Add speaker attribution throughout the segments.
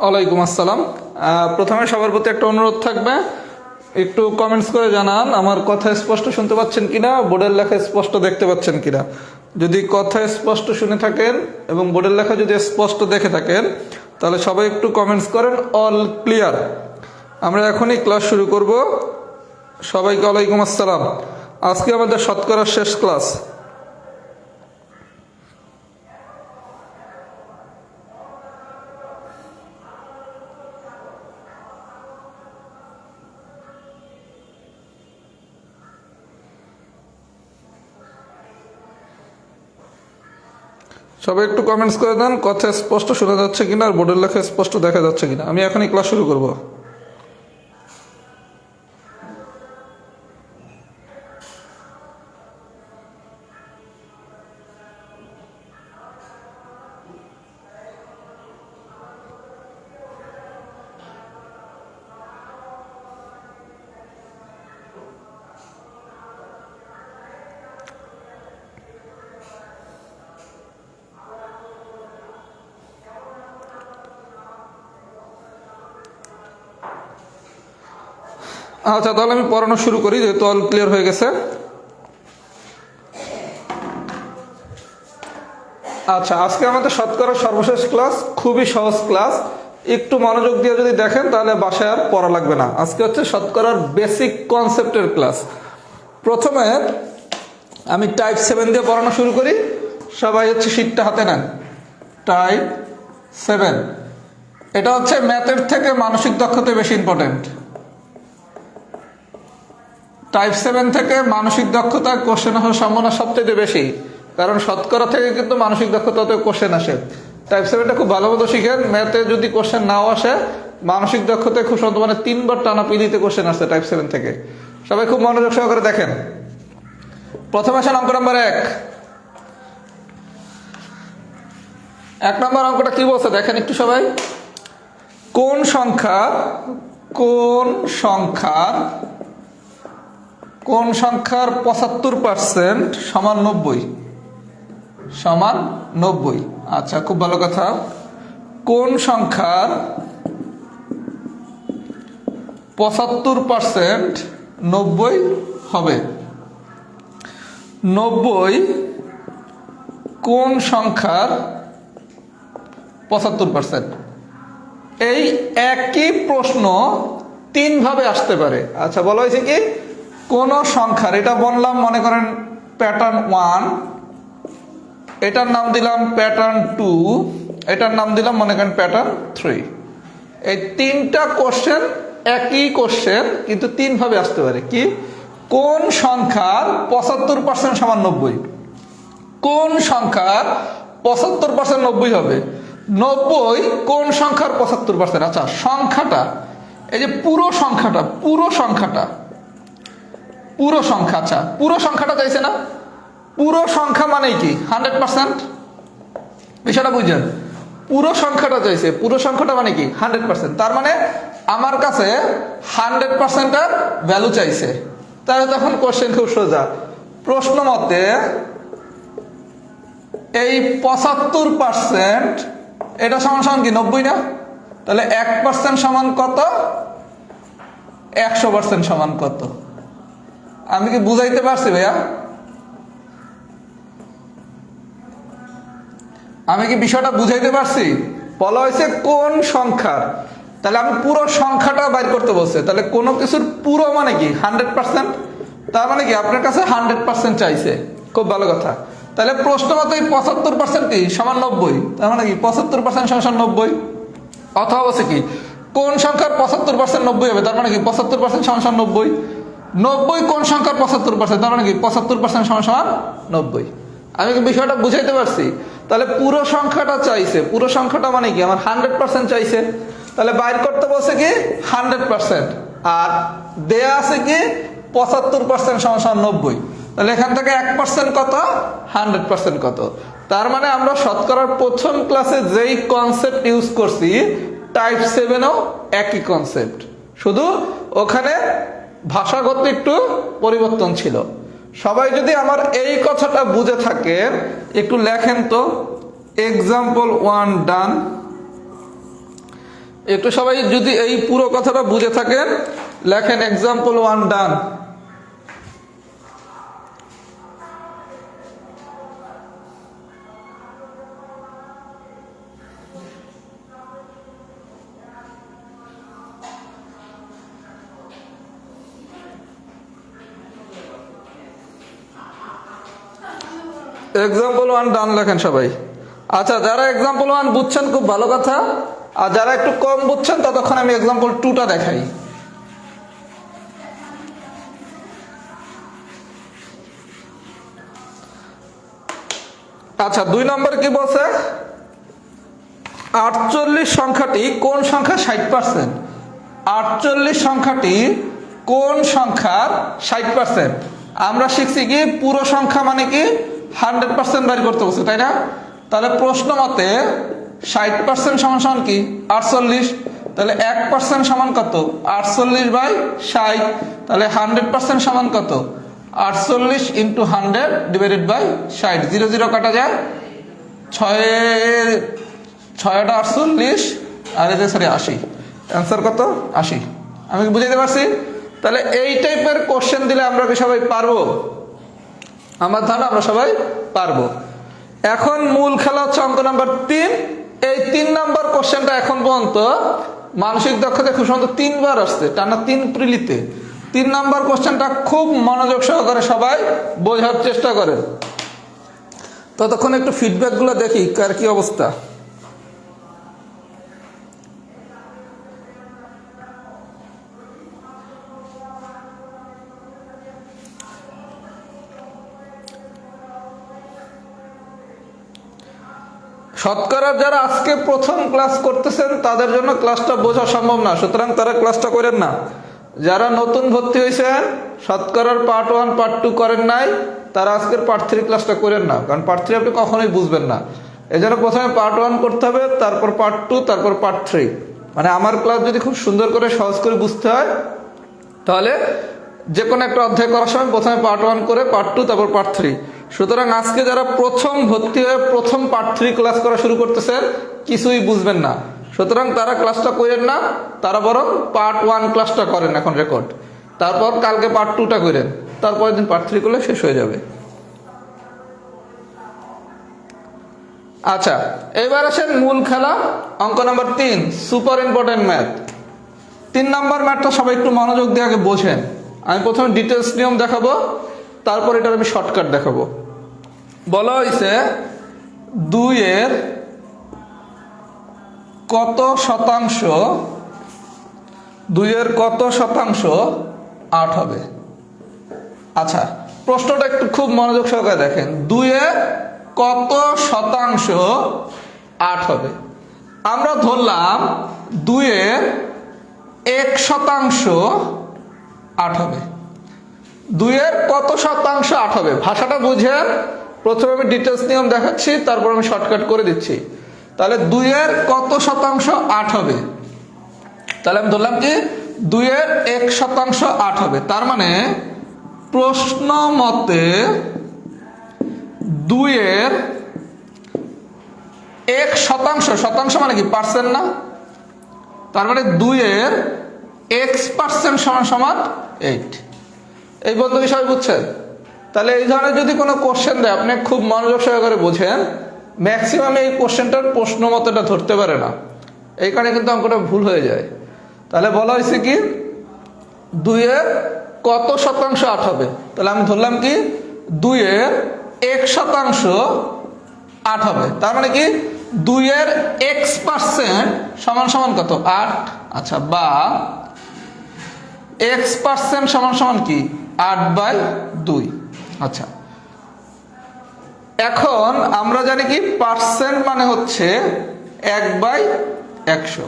Speaker 1: ওয়ালাইকুম আসসালাম। প্রথমে সবার প্রতি একটা অনুরোধ থাকবে, একটু কমেন্টস করে জানান আমার কথা স্পষ্ট শুনতে পাচ্ছেন কিনা, বোর্ডের লেখা স্পষ্ট দেখতে পাচ্ছেন কিনা। যদি কথা স্পষ্ট শুনে থাকেন এবং বোর্ডের লেখা যদি স্পষ্ট দেখে থাকেন তাহলে সবাই একটু কমেন্টস করেন অল ক্লিয়ার। আমরা এখনই ক্লাস শুরু করব। সবাইকে ওয়ালাইকুম আসসালাম। আজকে আমাদের শতকরার শেষ ক্লাস। সবাই একটু কমেন্টস করে দেন কথা স্পষ্ট শোনা যাচ্ছে কিনা আর বোর্ডের লেখা স্পষ্ট দেখা যাচ্ছে কিনা। আমি এখনই ক্লাস শুরু করব। আচ্ছা, তাহলে আমি পড়ানো শুরু করি, যেহেতু অল ক্লিয়ার হয়ে গেছে। আচ্ছা, আজকে আমাদের শতকরার সর্বশেষ ক্লাস, খুবই সহজ ক্লাস। একটু মনোযোগ দিয়ে যদি দেখেন তাহলে বাসায় আর পড়া লাগবে না। আজকে হচ্ছে শতকরার বেসিক কনসেপ্টের ক্লাস। প্রথমে আমি টাইপ 7 দিয়ে পড়ানো শুরু করি। সবাই হচ্ছে শীটটা হাতে নেন। টাইপ 7 এটা হচ্ছে ম্যাথের থেকে মানসিক দক্ষতা বেশি ইম্পর্টেন্ট। টাইপ 7 থেকে মানসিক দক্ষতা কোশ্চেন আসার সম্ভাবনা সবচেয়ে বেশি, কারণ শতকরা থেকে কিন্তু মানসিক দক্ষতাতে কোশ্চেন আসে। টাইপ 7টা খুব ভালো মতো শিখেন। ম্যাথে যদি কোশ্চেন নাও আসে, মানসিক দক্ষতায় খুব সম্ভবত 3বার টানা পিলিতে কোশ্চেন আসছে টাইপ 7 থেকে। সবাই খুব মনোযোগ সহকারে দেখেন। প্রথমে আসেন অঙ্ক নাম্বার 1। 1 নম্বর অঙ্কটা কি বলছে দেখেন একটু সবাই। কোন সংখ্যার 75% সমান 90? আচ্ছা, খুব ভালো কথা। কোন সংখ্যার 75% 90 হবে? 90 কোন সংখ্যার 75%? এই একই প্রশ্ন 3 ভাবে আসতে পারে। আচ্ছা, বলা হয়েছে কি কোন সংখ্যার, এটা বললাম মনে করেন প্যাটার্ন 1, এটার নাম দিলাম প্যাটার্ন 2, এটার নাম দিলাম মনে করেন প্যাটার্ন 3। এই 3টা কোশ্চেন একই কোশ্চেন কিন্তু 3 ভাবে আসতে পারে। কি কোন সংখ্যার 75% সমান 90? কোন সংখ্যার 75% 90 হবে? 90 কোন সংখ্যার 75%? আচ্ছা, সংখ্যাটা এই যে পুরো সংখ্যাটা। আচ্ছা, পুরো সংখ্যাটা চাইছে না? পুরো সংখ্যা মানে কি 100%? বিষয়টা বুঝছেন? পুরো সংখ্যাটা চাইছে। পুরো সংখ্যাটা মানে কি 100%। তার মানে আমার কাছে 100% এর ভ্যালু চাইছে। তাহলে তখন কোশ্চেন খুব সোজা। প্রশ্ন মতে এই 75% এটা সমান কি 90 না? তাহলে 1% সমান কত? 100% সমান কত? আমি কি বুঝাইতে পারছি ভাইয়া? আমি কি বিষয়টা বুঝাইতে পারছি? বলা হয়েছে কোন সংখ্যার, তাহলে আমি পুরো সংখ্যাটা বাইর করতে বলছে। তাহলে কোনো কিছুর পুরো মানে কি 100%। তার মানে কি আপনার কাছে 100% চাইছে। খুব ভালো কথা। তাহলে প্রশ্ন মতো এই 75% কি সমান 90? তার মানে কি 75% সমান 90। অথবা বলছে কি কোন সংখ্যার 75% 90 হবে? তার মানে কি 75% সমান 90। 90 কোন সংখ্যার 75%? তার মানে কি 75% সমান 90। আমি কি বিষয়টা বুঝাইতে পারছি? তাহলে পুরো সংখ্যাটা চাইছে। পুরো সংখ্যাটা মানে কি আমার 100% চাইছে। তাহলে বাইর করতে বলছে কি 100%, আর দেয়া আছে কি 75% সমান 90। তাহলে এখান থেকে 1% কত? 100% কত? তার মানে আমরা শতকরার প্রথম ক্লাসে যেই কনসেপ্ট ইউজ করছি টাইপ 7এও একই কনসেপ্ট, শুধু ওখানে ভাষাগত একটু পরিবর্তন ছিল। সবাই যদি আমার এই কথাটা বুঝে থাকেন একটু লেখেন তো। এক্সাম্পল 1 ডান। একটু সবাই যদি এই পুরো কথাটা বুঝে থাকেন লেখেন এক্সাম্পল 1 ডান। এক্সাম্পল 1 ডান লেখেন সবাই। আচ্ছা, যারা এক্সাম্পল 1 বুঝছেন খুব ভালো কথা, আর যারা একটু কম বুঝছেন ততক্ষণ আমি এক্সাম্পল 2টা দেখাই। আচ্ছা, 2 নম্বর কি বলছে? 48 সংখ্যাটি কোন সংখ্যা 60%? 48 সংখ্যাটি কোন সংখ্যার 60%? আমরা শিখছি কি পুরো সংখ্যা মানে কি 100% বের করতে বলছে, তাই না? তাহলে প্রশ্ন মতে 60% সমান সমান কি 48, তাহলে 1% সমান কত 48/60, তাহলে 100% সমান কত 48 × 100 ডিভাইডেড বাই 60, 0 0 কাটা যায়, 6 48 আর এই যে সরি 80, অ্যান্সার কত 80। আমি কি বুঝাইতে পারছি? তাহলে এই টাইপের কোশ্চেন দিলে আমরা কি সবাই পারবো? আমার ধারণা আমরা সবাই পারবো। এখন মূল খেলা হচ্ছে অঙ্ক নাম্বার 3। এই 3 নাম্বার কোশ্চেনটা এখন পর্যন্ত মানসিক দক্ষতা খুব সুন্দর 3 বার আসছে, টানা 3 প্রিলিতে। 3 নাম্বার কোশ্চেনটা খুব মনোযোগ সহকারে সবাই বোঝার চেষ্টা করেন। ততক্ষণ একটু ফিডব্যাক গুলো দেখি কার কি অবস্থা। শতকরা যারা আজকে প্রথম ক্লাস করতেছেন তাদের জন্য ক্লাসটা বোঝা সম্ভব না, সুতরাং তারা ক্লাসটা করেন না। যারা নতুন ভর্তি হয়েছেন শতকরার পার্ট 1 পার্ট 2 করেন নাই, তারা আজকের পার্ট 3 ক্লাসটা করেন না, কারণ পার্ট 3 আপনি কখনোই বুঝবেন না। এই জন্য প্রথমে পার্ট 1 করতে হবে, তারপর পার্ট 2, তারপর পার্ট 3। মানে আমার ক্লাস যদি খুব সুন্দর করে সহজ করে বুঝতে হয় তাহলে যে কোনো একটা অধ্যায় করার সময় প্রথমে পার্ট 1 করে পার্ট 2 তারপর পার্ট 3। সুতরাং আজকে যারা প্রথম ভর্তি হয়ে প্রথম পার্ট 3 ক্লাস করা শুরু করতেছেন কিছুই বুঝবেন না, সুতরাং তারা ক্লাসটা করেন না, তারা বরং পার্ট 1 ক্লাসটা করেন এখন রেকর্ড, তারপর কালকে পার্ট 2টা করেন, তারপরের দিন পার্ট 3 করলে শেষ হয়ে যাবে। আচ্ছা, এবার আসেন মূল খেলা, অঙ্ক number 3, super important math. 3 number ম্যাথটা সবাই একটু মনোযোগ দিয়ে আগে বোঝেন। আমি প্রথমে ডিটেলস নিয়ম দেখাবো, তারপর এটার আমি শর্টকাট দেখাবো। বলা হয়েছে 2-এর কত শতাংশ 8 হবে? আচ্ছা, প্রশ্নটা একটু খুব মনোযোগ সহকারে দেখেন। 2-এর কত শতাংশ 8 হবে? আমরা ধরলাম 2-এর 1% 8 হবে। 2-এর কত শতাংশ 8 হবে? ভাষাটা বুঝেন। প্রথমে আমি ডিটেলস নিয়ম দেখাচ্ছি, তারপর আমি শর্টকাট করে দিচ্ছি। তাহলে 2-এর কত শতাংশ 8 হবে? তাহলে আমি ধরলাম কি 2-এর 1% 8 হবে। তার মানে প্রশ্ন মতে 2-এর 1% মানে কি পার্সেন্ট না? তার মানে 2-এর x% সমান 8। এই বন্ধু কি সবাই বুঝছেন? তাহলে এই ধরনের যদি কোনো কোশ্চেন দেয় আপনি খুব মনোযোগ সহকারে বোঝেন। ম্যাক্সিমাম এই কোশ্চেনটার প্রশ্ন মতটা ধরতে পারে না, এই কারণে কিন্তু অঙ্কটা ভুল হয়ে যায়। তাহলে বলা হয়েছে কি 2-এর কত শতাংশ 8 হবে? তাহলে আমি ধরলাম কি 2-এর 1% 8 হবে। তার মানে কি 2-এর x% সমান কত 8। আচ্ছা, বা x% সমান কি 8/2। আচ্ছা, এখন আমরা জানি কি পার্সেন্ট মানে হচ্ছে 1/100।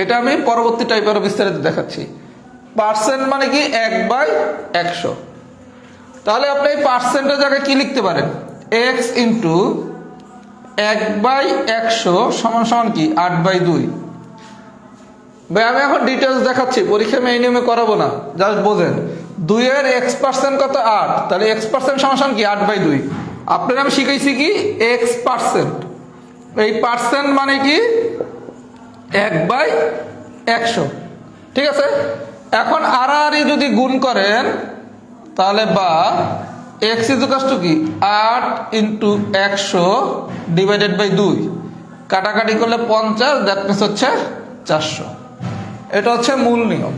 Speaker 1: এটা আমি পরবর্তী টাইপের বিস্তারিত দেখাচ্ছি। পার্সেন্ট মানে কি 1/100। তাহলে আপনি এই পার্সেন্টের জায়গায় কি লিখতে পারেন? x × 1/100 সমান কি 8/2। ভাই আমি এখন ডিটেলস দেখাচ্ছি, পরীক্ষা আমি এই নিয়মে করাবো না, জাস্ট বোঝেন। 2-এর x% কত 8, তাহলে x% সমান কি 8/2। আপনারা আমি শিখাইছি কি x%। এই পার্সেন্ট মানে কি 1/100, ঠিক আছে। এখন আড়াআড়ি যদি গুণ করেন তাহলে বা x কি 8 × 100 / 2, কাটাকাটি করলে 50, দ্যাট মিনস হচ্ছে 400। এটা হচ্ছে মূল নিয়ম।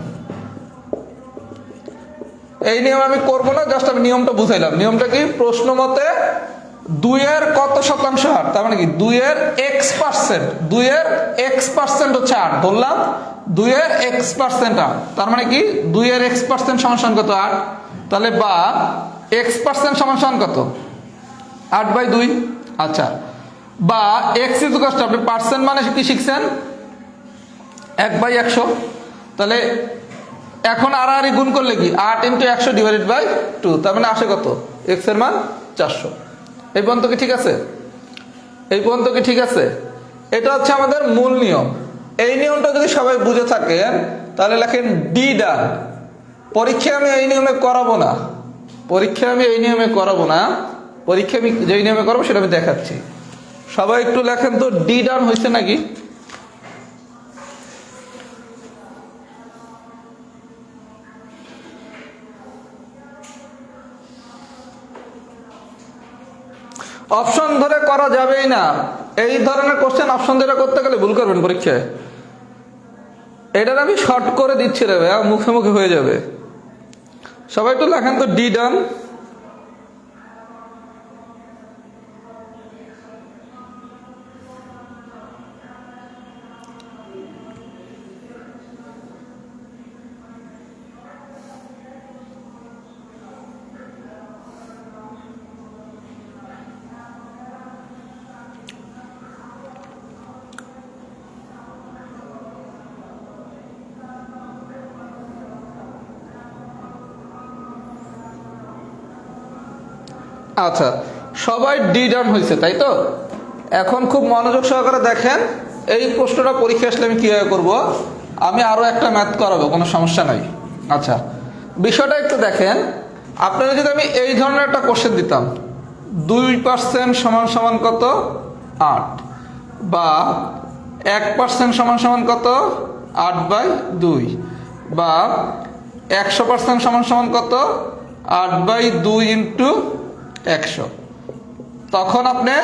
Speaker 1: এই নিয়ম আমি করব না, জাস্ট আমি নিয়মটা বুঝাইলাম। নিয়মটা কি, প্রশ্ন মতে 2 এর কত শতাংশ হার, তার মানে কি 2 এর x%, 2 এর x% হচ্ছে 8 বললাম, 2 এর x% 8, তার মানে কি 2 এর x% সমান কত 8, তাহলে বা x% সমান কত 8/2। আচ্ছা, বা x আপনি পার্সেন্ট মানে কি শিখছেন 1/100, তাহলে এখন আড়াআড়ি গুণ করলে কি 8 × 100 / 2, তার মানে আসে কত x এর মান 400। এই পর্যন্ত কি ঠিক আছে? এই পর্যন্ত কি ঠিক আছে? এটা হচ্ছে আমাদের মূল নিয়ম। এই নিয়মটা যদি সবাই বুঝে থাকেন তাহলে লেখেন ডি ডান। পরীক্ষায় আমি এই নিয়মে করাবো না, পরীক্ষায় আমি এই নিয়মে করাবো না, পরীক্ষায় আমি যেই নিয়মে করবো সেটা আমি দেখাচ্ছি। সবাই একটু লেখেন তো ডি ডান হয়েছে নাকি। অপশন ধরে করা যাবেই না, এই ধরনের কোশ্চেন অপশন ধরে করতে গেলে ভুল করবেন পরীক্ষায়। এটার আমি শর্ট করে দিচ্ছি রে ভাই, মুখে মুখে হয়ে যাবে। সবাই একটু লেখেন তো ডি ডান। আচ্ছা, সবাই ডি ডান হয়েছে তাই তো। এখন খুব মনোযোগ সহকারে দেখেন, এই প্রশ্নটা পরীক্ষা আসলে আমি কিভাবে করব। আমি আরো একটা ম্যাথ করাবো, কোনো সমস্যা নাই। আচ্ছা, বিষয়টা একটু দেখেন। আপনারা যদি আমি এই ধরনের একটা কোশ্চেন দিতাম 2% সমান কত 8, বা 1% সমান কত 8/2, বা 100% সমান কত 8/2 × 100, তখন আপনি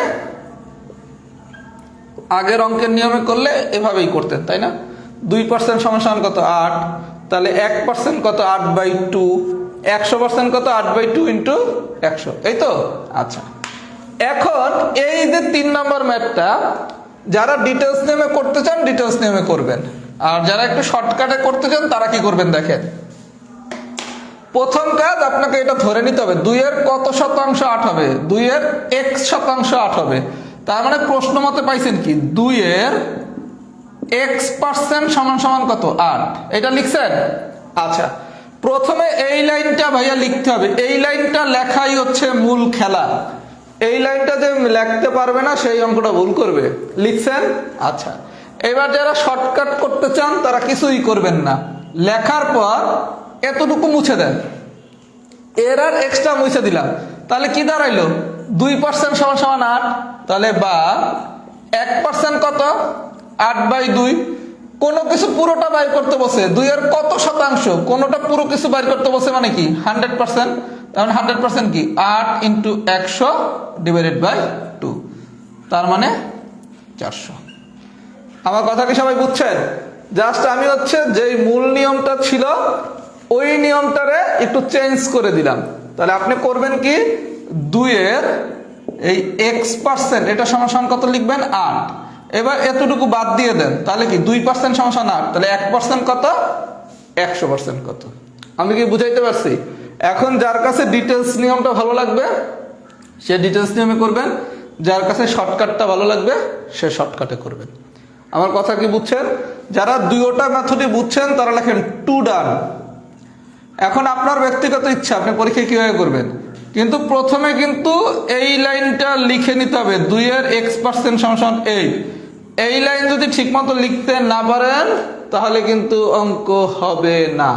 Speaker 1: আগের অঙ্কের নিয়মে করলে এভাবেই করতেন তাই না। 2% সমান কত 8, তাহলে 1% কত 8/2, 100% কত 8/2 × 100, এই তো। আচ্ছা, এখন এই যে 3 নম্বর ম্যাথটা যারা ডিটেলস নিয়মে করতে চান ডিটেলস নিয়মে করবেন, আর যারা একটু শর্টকাটে করতে চান তারা কি করবেন দেখেন। প্রথম কাজ, আপনাকে এটা ধরে নিতে হবে 2 এর কত শতাংশ 8 হবে, 2 এর x% 8 হবে। তার মানে প্রশ্ন মতে পাইছেন কি 2 এর x% সমান কত 8, এটা লিখছেন। আচ্ছা, প্রথমে এই লাইনটা ভাইয়া লিখতে হবে, এই লাইনটা লেখাই হচ্ছে মূল খেলা। এই লাইনটা যে লিখতে পারবে না সেই অঙ্কটা ভুল করবে। লিখছেন। আচ্ছা, এবার যারা শর্টকাট করতে চান তারা কিছুই করবেন না, লেখার পর এতটুকু মুছে দেন, এর আর এক্সট্রা মুছে দিলাম, তাহলে কি দাঁড়াইলো 2% সমান 8, তাহলে বা 1% কত 8/2। কোনো কিছু পুরোটা বাইর করতে বসে 2 এর কত শতাংশ, কোনোটা পুরো কিছু বাইর করতে বসে মানে কি 100%, তার মানে 100% কি 8 × 100 / 2, তার মানে 400। আমার কথা কি সবাই বুঝছেন? জাস্ট আমি হচ্ছে যেই মূল নিয়মটা ছিল ওই নিয়মটারে একটু চেঞ্জ করে দিলাম। তাহলে আপনি করবেন কি 2 এর এই x% এটা সমান কত লিখবেন 8, এবার এতটুকু বাদ দিয়ে দেন, তাহলে কি 2% সমান 8, তাহলে 1% কত 100% কত। আমি কি বুঝাইতে পারছি? এখন যার কাছে ডিটেলস নিয়মটা ভালো লাগবে সে ডিটেলস নিয়মে করবেন, যার কাছে শর্টকাটটা ভালো লাগবে সে শর্টকাটে করবেন। আমার কথা কি বুঝছেন? যারা দুইটা মেথডই বুঝছেন তারা লেখেন টু ডান। এখন আপনার ব্যক্তিগত ইচ্ছা আপনি পরীক্ষায় কিভাবে করবেন, কিন্তু প্রথমে কিন্তু এই লাইনটা লিখে নিতে হবে 2 এর x% সমান 8। এই লাইন যদি ঠিকমতো লিখতে না পারেন তাহলে কিন্তু অঙ্ক হবে না।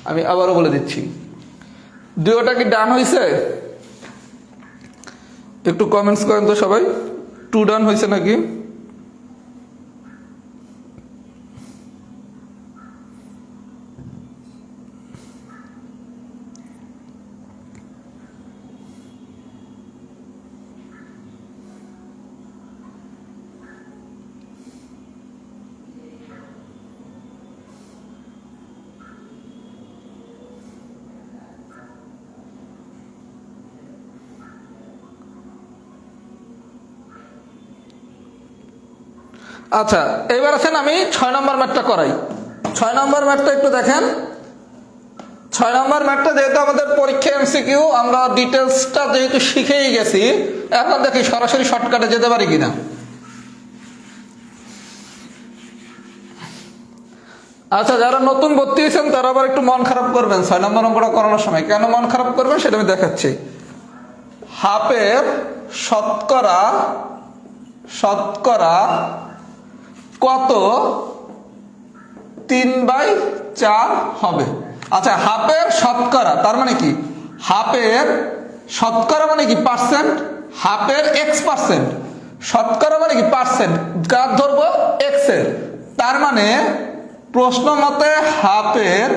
Speaker 1: আমি আবারও বলে দিচ্ছি, দুইটা কি ডান হয়েছে? একটু কমেন্টস করেন তো সবাই, টু ডান হয়েছে নাকি। আচ্ছা, এবার আছেন আমি 6 নম্বর ম্যাথটা করাই। 6 নম্বর ম্যাথটা একটু দেখেন। 6 নম্বর ম্যাথটা যেহেতু আমাদের পরীক্ষা এমসিকিউ, আমরা ডিটেলসটা যেহেতু শিখেই গেছি, এখন দেখি সরাসরি শর্টকাটে যেতে পারি কিনা। আচ্ছা, যারা নতুন ভর্তি হয়েছেন তারা আবার একটু মন খারাপ করবেন 6 নম্বর অঙ্কটা করানোর সময়। কেন মন খারাপ করবেন সেটা আমি দেখাচ্ছি। হাফের শতকরা শতকরা কত 3/4 হবে? আচ্ছা, হাফের শতকরা তার মানে কি? হাফের শতকরা মানে কি? পার্সেন্ট। হাফের x%, শতকরা মানে কি? পার্সেন্ট। কার ধরবো? x এর। তার মানে প্রশ্ন মতে হাফের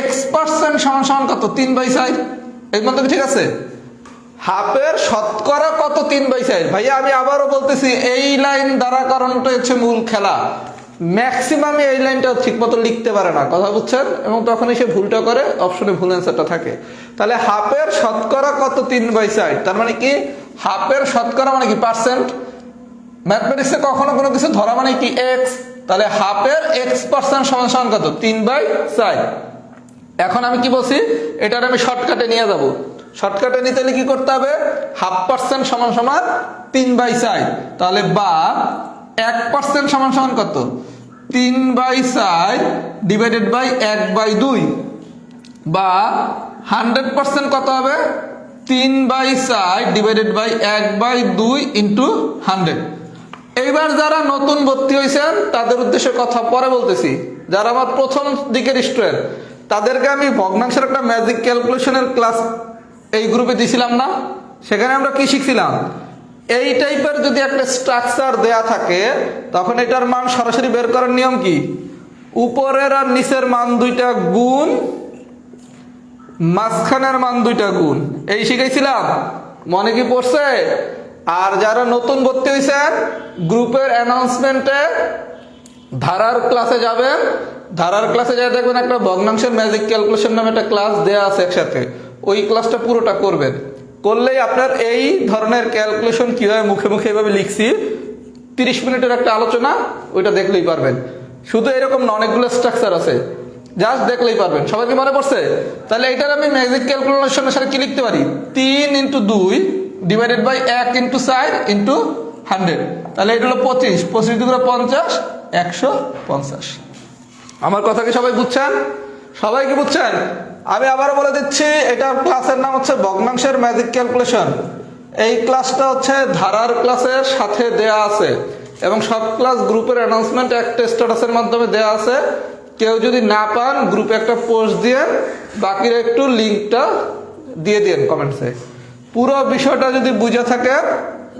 Speaker 1: x% সমান সমান কত? 3/4। এই মতো ঠিক আছে? হাফের শতকরা কত? 3/4। ভাইয়া আমি আবারও বলতেছি, এই লাইন দ্বারা কারণটা হচ্ছে মূল খেলা। ম্যাক্সিমাম এই লাইনটা ঠিক মতো লিখতে পারে না, কথা বুঝছেন? এবং তখনই সে ভুলটা করে, অপশনে ভুল অ্যান্সারটা থাকে। তাহলে হাফের শতকরা কত? 3/4। তার মানে কি? হাফের শতকরা মানে কি? পার্সেন্ট। ম্যাথমেটিক্সে কখনো কোনো কিছু ধরা মানে কি? এক্স। তাহলে হাফের x% সমান সমান কত? 3/4। এখন আমি কি বলছি, এটার আমি শর্টকাটে নিয়ে যাব। শর্টকাটে নিতে হলে কি করতে হবে? 1/2% সমান সমান 3/4। তাহলে বা 1% সমান সমান কত? 3/4 ডিভাইডেড বাই 1/2। বা 100% কত হবে? 3/4 ডিভাইডেড বাই 1/2 ইন্টু 100। এইবার যারা নতুন ভর্তি হয়েছেন তাদের উদ্দেশ্যে কথা পরে বলতেছি। যারা আমার প্রথম দিকের স্টুডেন্ট তাদেরকে আমি ভগ্নাংশের একটা ম্যাজিক ক্যালকুলেশনের ক্লাস এই গ্রুপে দিছিলাম না? সেখানে আমরা কি শিখছিলাম? এই টাইপের যদি একটা স্ট্রাকচার দেয়া থাকে তখন এটার মান সরাসরি বের করার নিয়ম কি? উপরের আর নিচের মান দুইটা গুণ, মাঝখানের মান দুইটা গুণ। এই শিখাইছিলাম, মনে কি পড়ছে? আর যারা নতুন ভর্তি হয়েছেন গ্রুপের অ্যানাউন্সমেন্টে ধারার ক্লাসে যাবেন। ধারার ক্লাসে যাই দেখবেন একটা ভগ্নাংশের ম্যাজিক ক্যালকুলেশন নামে একটা ক্লাস দেয়া আছে একসাথে। ওই ক্লাসটা পুরোটা করবেন। করলেই আপনার এই ধরনের ক্যালকুলেশন কিভাবে মুখে মুখে এভাবে লিখছি 30 মিনিটের একটা আলোচনা, ওইটা দেখলেই পারবেন। শুধু এরকম না, অনেকগুলো স্ট্রাকচার আছে, জাস্ট দেখলেই পারবেন। সবাই কি মনে পড়ছে? তাহলে এটার আমি ম্যাজিক ক্যালকুলেশনের সাথে কি লিখতে পারি? 3 × 2 ডিভাইডেড বাই 1 × 4 × 100। তাহলে এটা হলো 25। 25 × 50 150। আমার কথা কি সবাই বুঝছেন? সবাই কি বুঝছেন? আমি আবারও বলে দিচ্ছি, এটার ক্লাসের নাম হচ্ছে ভগ্নাংশের ম্যাজিক ক্যালকুলেশন। এই ক্লাসটা হচ্ছে ধারার ক্লাসের সাথে দেয়া আছে এবং সব ক্লাস গ্রুপের অ্যানাউন্সমেন্ট একটা স্ট্যাটাসের মাধ্যমে দেয়া আছে। কেউ যদি না পান গ্রুপে একটা পোস্ট দিয়ে বাকিরা একটু লিঙ্কটা দিয়ে দিন কমেন্টসে। পুরো বিষয়টা যদি বুঝে থাকে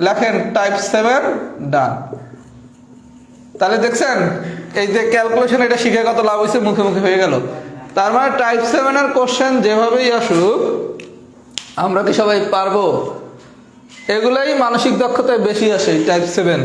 Speaker 1: লেখেন টাইপ 7 ডান। তাহলে দেখছেন এই যে ক্যালকুলেশন, এটা শিখে কত লাভ হয়েছে, মুখে মুখে হয়ে গেল। তার মানে টাইপ 7 এর কোশ্চেন যেভাবেই আসুক আমরা কি সবাই পারবো? এগুলাই মানসিক দক্ষতায় বেশি আসে টাইপ 7।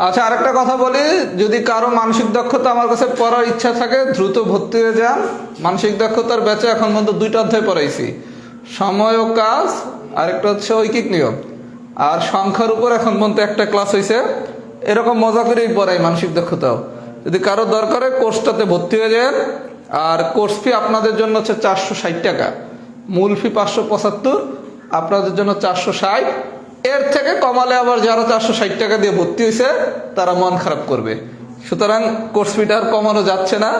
Speaker 1: আচ্ছা, আরেকটা কথা বলি, যদি কারো মানসিক দক্ষতা আমার কাছে পড়ার ইচ্ছা থাকে দ্রুত ভর্তি হয়ে যান। মানসিক দক্ষতার ব্যাচে এখন পর্যন্ত 2টা অধ্যায় পড়াইছি, সময় ও কাজ, আরেকটা হচ্ছে ঐকিক নিয়ম, আর সংখ্যার উপর এখন পর্যন্ত একটা ক্লাস হয়েছে। এরকম মজা করেই পড়াই মানসিক দক্ষতাও। যদি কারো দরকারে কোর্সটাতে ভর্তি হয়ে যায়। আর কোর্স ফি আপনাদের জন্য হচ্ছে 460 টাকা, মূল ফি 575, আপনাদের জন্য 460। এর থেকে কমালে আবার যারা 460 টাকা দিয়ে ভর্তি হয়েছে তারা মন খারাপ করবে। সুতরাং কোর্স ফিটা আর কমানো যাচ্ছে না।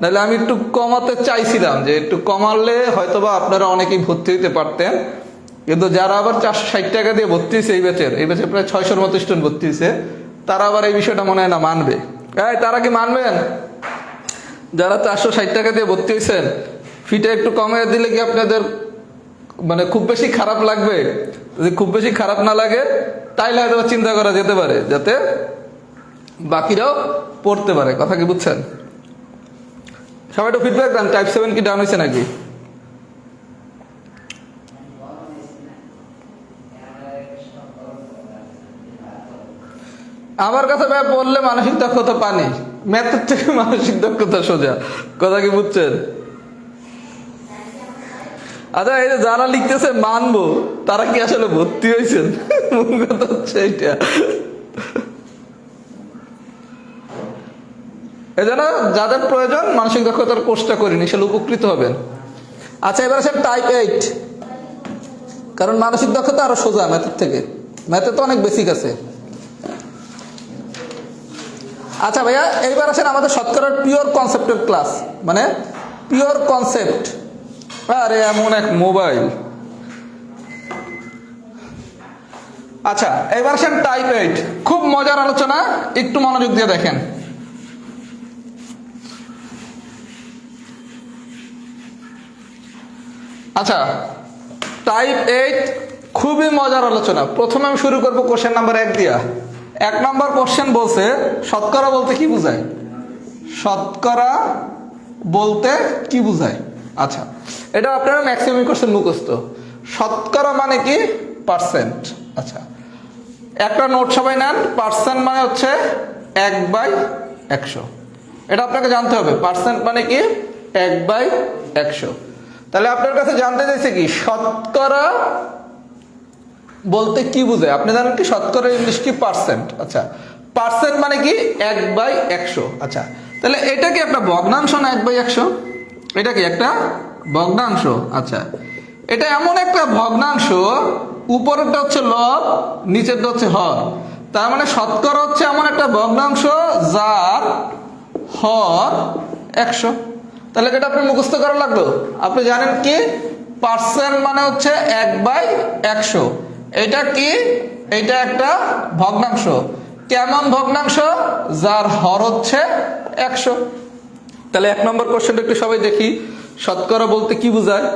Speaker 1: নাহলে আমি একটু কমাতে চাইছিলাম, যে একটু কমালে হয়তোবা আপনারা অনেকেই ভর্তি হইতে পারতেন। কিন্তু যারা আবার 460 টাকা দিয়ে ভর্তি হয়েছে এই ব্যাচে প্রায় 600-র মতো স্টুডেন্ট ভর্তি হয়েছে, তারা আবার এই বিষয়টা মনে হয় না মানবে। তারা কি মানবেন? যারা 460 টাকা দিয়ে ভর্তি হয়েছেন, ফিটা একটু কমিয়ে দিলে কি আপনাদের মানে খুব বেশি খারাপ লাগবে? যদি খুব বেশি খারাপ না লাগে তাইলে হয়তো চিন্তা করা যেতে পারে, যাতে বাকিরাও পড়তে পারে। কথা কি বুঝছেন? সবাই একটু ফিডব্যাক দেন, টাইপ 7 কি ডাউন হয়েছে নাকি? আমার কাছে ভাই বললে মানসিক দক্ষতা পানি, ম্যাথের থেকে মানসিক দক্ষতা সোজা। কথা কি বুঝছেন? আচ্ছা, এই যে যারা লিখতেছে মানবো, তারা কি আসলে ভর্তি হয়েছেন? মূল কথা হচ্ছে এইটা। এই জন্য যাদের প্রয়োজন মানসিক দক্ষতার কোর্সটা করিনি, সেগুলো উপকৃত হবেন। আচ্ছা, এবার আসেন টাইপ 8, কারণ মানসিক দক্ষতা আরো সোজা ম্যাথের থেকে, ম্যাথে তো অনেক বেসিক আছে। আচ্ছা ভাইয়া, এইবার আসেন আমাদের শতকরার পিওর কনসেপ্টের ক্লাস, মানে পিওর কনসেপ্ট। আরে এমন এক মোবাইল। আচ্ছা, এবার আসেন টাইপ 8, খুব মজার আলোচনা, একটু মনোযোগ দিয়ে দেখেন। আচ্ছা, টাইপ 8 খুবই মজার আলোচনা। প্রথমে আমি শুরু করবো কোশ্চেন নাম্বার 1 দিয়া। 1 নম্বর কোশ্চেন বলছে শতকরা বলতে কি বোঝায়? শতকরা বলতে কি বোঝায়? আচ্ছা, এটা আপনারা ম্যাক্সিমাম কোশ্চেন মুখস্থ। শতকরা মানে কি? পার্সেন্ট। আচ্ছা, একটা নোট সবাই নেন। পার্সেন্ট মানে হচ্ছে 1/100। এটা আপনাকে জানতে হবে। পার্সেন্ট মানে কি? 1/100। তাহলে আপনার কাছে জানতে চাইছে কি শতকরা বলতে কি বোঝায়? আপনি জানেন কি শতকরা ইংলিশ কি? পার্সেন্ট। আচ্ছা, পার্সেন্ট মানে কি? 1/100। আচ্ছা, তাহলে এটা কি একটা ভগ্নাংশ না 1/100? এটা কি একটা ভগ্নাংশ? আচ্ছা, এটা এমন একটা ভগ্নাংশ, উপরেরটা হচ্ছে লব, নিচেরটা হচ্ছে হর। তার মানে শতকরা হচ্ছে এমন একটা ভগ্নাংশ যার হর 100। তাহলে এটা আপনি মুখস্থ করা লাগলো। আপনি জানেন কি পার্সেন্ট মানে হচ্ছে 1/100। এটা কি? এটা একটা ভগ্নাংশ। কেমন ভগ্নাংশ? যার হর হচ্ছে 100। তাহলে 1 নম্বর কোশ্চেনটা একটু সবাই দেখি। শতকরা বলতে কি বোঝায়?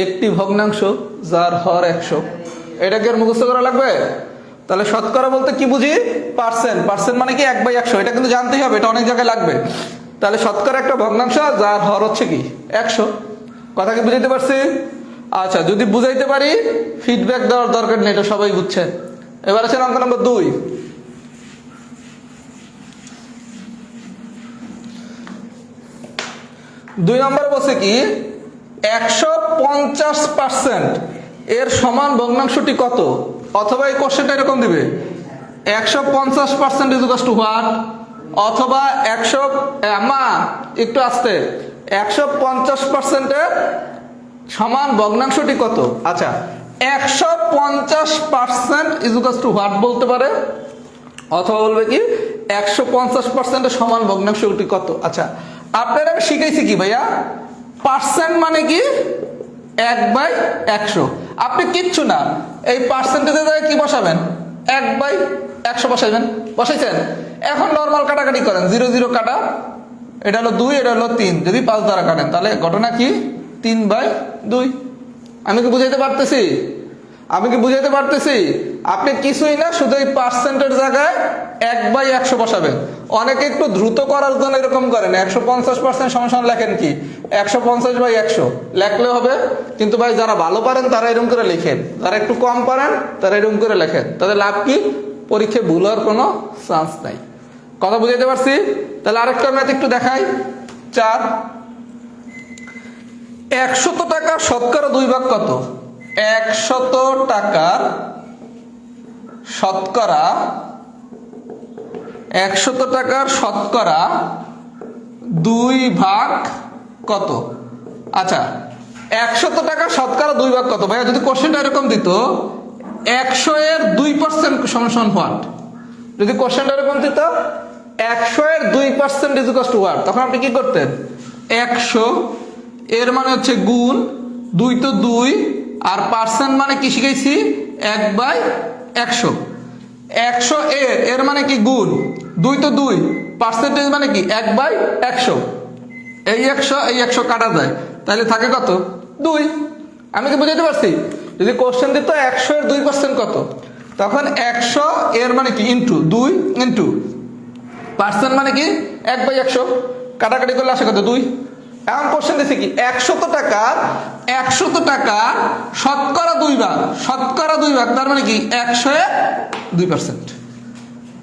Speaker 1: একটি ভগ্নাংশ যার হর 100। এটা কি আর মুখস্থ করা লাগবে? তাহলে শতকরা বলতে কি বুঝি? পার্সেন্ট। পার্সেন্ট মানে কি? 1/100। এটা কিন্তু জানতেই হবে, এটা অনেক জায়গায় লাগবে। তাহলে শতকরা একটা ভগ্নাংশ যার হর হচ্ছে কি? 100। কথা কি বুঝাইতে পারছি? আচ্ছা, যদি বুঝাইতে পারি ফিডব্যাক দেওয়ার দরকার নেই, এটা সবাই বুঝছেন। এবার আছেন অঙ্ক নম্বর 2। 2 নম্বর বলছে কি 150% এর সমান ভগ্নাংশটি কত? অথবা এই কোশ্চেনটা এরকম দিবে 150% ইজ ইকুয়াল টু হোয়াট, অথবা 100 মা একটু আস্তে 150% এর সমান ভগ্নাংশটি কত? আচ্ছা, 150% ইজ ইকুয়াল টু হোয়াট বলতে পারে, অথবা বলবে কি 150% এর সমান ভগ্নাংশটি কত। আচ্ছা, আপনারা আমি শিখাইছি কি ভাইয়া? পার্সেন্ট মানে কি? 1/100। আপনি কিচ্ছু না, এই পার্সেন্টেজের জায়গায় কি বসাবেন? 1/100 বসাইবেন। বসাইছেন? এখন নর্মাল কাটাকাটি করেন, 0 0 কাটা, এটা হলো 2, এটা হলো 3। যদি 5 দ্বারা কাটেন তাহলে ঘটনা কি? 3/2। আমি কি বুঝাইতে পারতেছি? আমি কি বুঝাইতে পারতেছি? আপনি কিছুই না, শুধু এই পার্সেন্টের জায়গায় 1/100 বসাবেন। অনেকে একটু দ্রুত করার জন্য এরকম করেন, 150% সমান লেখেন কি 150/100 লেখলে হবে। কিন্তু ভাই যারা ভালো পারেন তারা এরকম করে লেখেন, যারা একটু কম পারেন তারা এরকম করে লেখেন। তাদের লাভ কি? পরীক্ষায় ভুল হওয়ার কোনো চান্স নাই। কথা বুঝাইতে পারছি? তাহলে আরেকটা ম্যাথ একটু দেখাই। 4, 100 টাকার শতকরা 2 ভাগ কত? 100 টাকার শতকরা 100 টাকার শতকরা 2 ভাগ কত? আচ্ছা, 100 টাকার শতকরা 2 ভাগ কত? ভাইয়া যদি কোশ্চেনটা এরকম দিত 100 এর 2% সমান হোয়াট, যদি কোশ্চেনটা এরকম দিত 100 এর 2% ইজ ইকুয়াল টু হোয়াট, তখন আপনি কি করতেন? 100 এর মানে হচ্ছে গুণ, 2 তো 2, আর পার্সেন্ট মানে কি শিখাইছি? 1/100। 100 এর মানে কি? গুণ, 2 তো 2, পার্সেন্টেজ মানে কি? 1/100। এই 100 কাটা যায়, তাহলে থাকে কত? 2। আমি কি বুঝাইতে পারছি? যদি কোশ্চেন দিত 100 এর 2% কত, তখন 100 এর মানে কি? ইন্টু 2 ইন্টু পার্সেন্ট মানে কি? 1/100, কাটাকাটি করলে আসে কত? 2। এখন কোশ্চেন দিচ্ছে কি 100 টাকার শতকরা 2 ভাগ, শতকরা 2 ভাগ, তার মানে কি 100 এর 2%।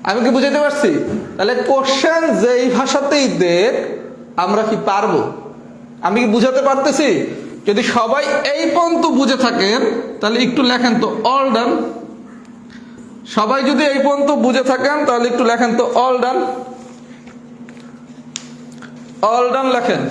Speaker 1: আমি কি বুঝাইতে পারছি? তাহলে কোশ্চেন যেই ভাষাতেই দেখ আমরা কি পারবো। আমি কি বুঝাতে পারতেছি? যদি সবাই এই পর্যন্ত বুঝে থাকেন তাহলে একটু লেখেন তো অল ডান। সবাই যদি এই পর্যন্ত বুঝে থাকেন তাহলে একটু লেখেন তো অল ডান। অল ডান লেখেন।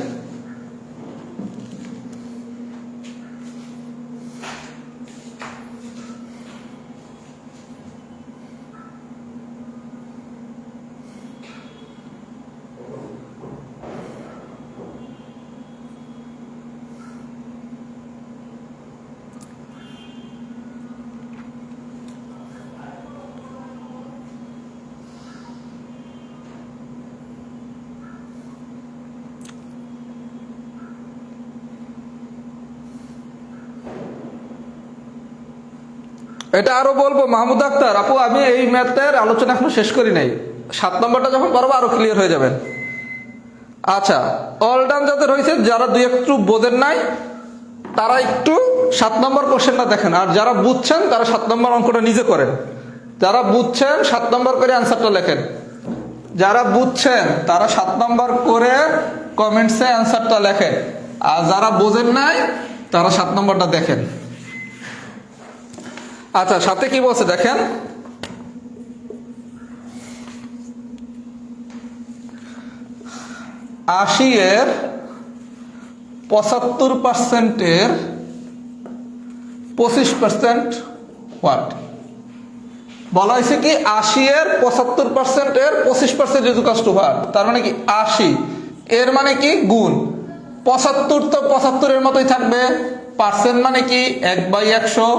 Speaker 1: এটা আরো বলবো মাহমুদ আক্তার আপু, আমি এই ম্যাথের আলোচনা এখনো শেষ করি নাই। 7 নম্বরটা যখন পারবো আরো ক্লিয়ার হয়ে যাবেন। আচ্ছা, অল ডান যাদের হয়েছে, যারা দুই একটু বোঝেন নাই তারা একটু 7 নম্বর কোশ্চেনটা দেখেন, আর যারা বুঝছেন তারা 7 নম্বর অঙ্কটা নিজে করেন। যারা বুঝছেন 7 নম্বর করে অ্যান্সারটা লেখেন। যারা বুঝছেন তারা 7 নম্বর করে কমেন্টসে অ্যান্সারটা লেখেন, আর যারা বোঝেন নাই তারা 7 নম্বরটা দেখেন। আচ্ছা, সাথে কি বলছে দেখেন, 80-এর 75%-এর 25% হোয়াট বলা হয়েছে কি 80-এর 75%-এর 25% ইজ ইকুয়াল টু হোয়াট। তার মানে কি 80 এর মানে কি গুণ, 75 তো 75-এর মতোই থাকবে, পার্সেন্ট মানে কি 1/100,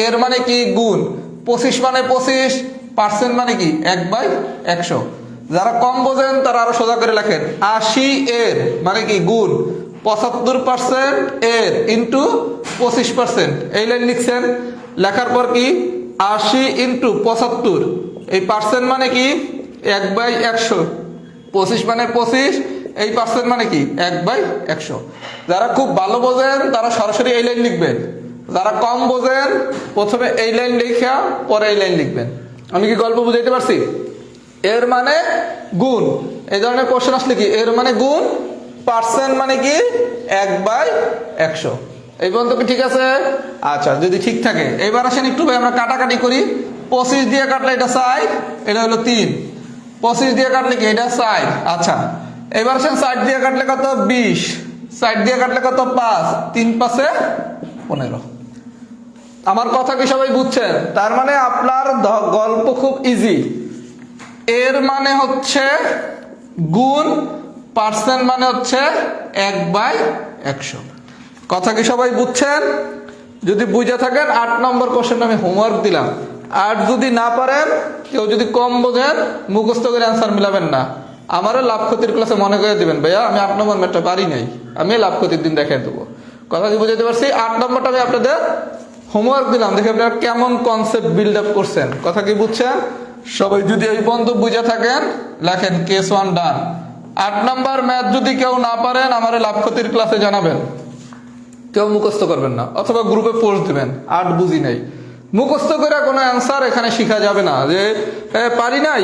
Speaker 1: এর মানে কি গুণ, 25 মানে 25, পার্সেন্ট মানে কি 1/100। যারা কম বোঝেন তারা আরো সোজা করে লেখেন, 80 এর মানে কি গুণ 75% এর ইন্টু 25%, এই লাইন লিখছেন। লেখার পর কি 80 ইন্টু 75, এই পার্সেন্ট মানে কি 1/100, 25 মানে 25, এই পার্সেন্ট মানে কি 1/100। যারা খুব ভালো বোঝেন তারা সরাসরি এই লাইন লিখবেন, যারা কম বোঝেন প্রথমে এই লাইন লিখা পরে এই লাইন লিখবেন। আমি কি গল্প বুঝাইতে পারছি? এর মানে গুণ, এই ধরনের কোশ্চেন আসলে কি এর মানে গুণ, পার্সেন্ট মানে কি 1/100। এই পর্যন্ত কি ঠিক আছে? আচ্ছা, যদি ঠিক থাকে এবার আসেন একটু ভাই আমরা কাটাকাটি করি। 25 দিয়ে কাটলে এটা 4, এটা হলো 3, 25 দিয়ে কাটলে কি এটা 4। আচ্ছা, এবার আসেন 60 দিয়ে কাটলে কত 20, 60 দিয়ে কাটলে কত 5, 3 5-এ 15। আমার কথা কি সবাই বুঝছেন? তার মানে আপনার গল্প খুব ইজি। এর মানে হচ্ছে গুণ, পার্সেন্ট মানে হচ্ছে 1/100। কথা কি সবাই বুঝছেন? যদি বুঝে থাকেন 8 নম্বর কোশ্চেন আমি হোমওয়ার্ক দিলাম। আর যদি না পারেন, কেউ যদি কম বোঝেন মুখস্থ করে অ্যান্সার মিলাবেন না, আমারও লাভ ক্ষতির ক্লাসে মনে করে দিবেন ভাইয়া আমি 8 নম্বর ম্যাথটা পারি নাই, আমি লাভ ক্ষতির দিন দেখাই দেবো। কথা কি বুঝাতে পারছি? 8 নম্বরটা আমি আপনাদের হোমওয়ার্ক দিলাম, দেখে আপনারা কেমন কনসেপ্ট বিল্ড আপ করছেন। কথা কি বুঝছেন? সবাই যদি এই পর্যন্ত বুঝে থাকেন লেখেন কেস 1 ডান। 8 নম্বর ম্যাথ যদি কেউ না পারেন আমার লাভ ক্ষতির ক্লাসে জানাবেন, কেউ মুখস্থ করবেন না, অথবা গ্রুপে পোস্ট দিবেন 8 বুঝি নাই। মুখস্থ করে কোনো অ্যান্সার এখানে শেখা যাবে না, যে পারি নাই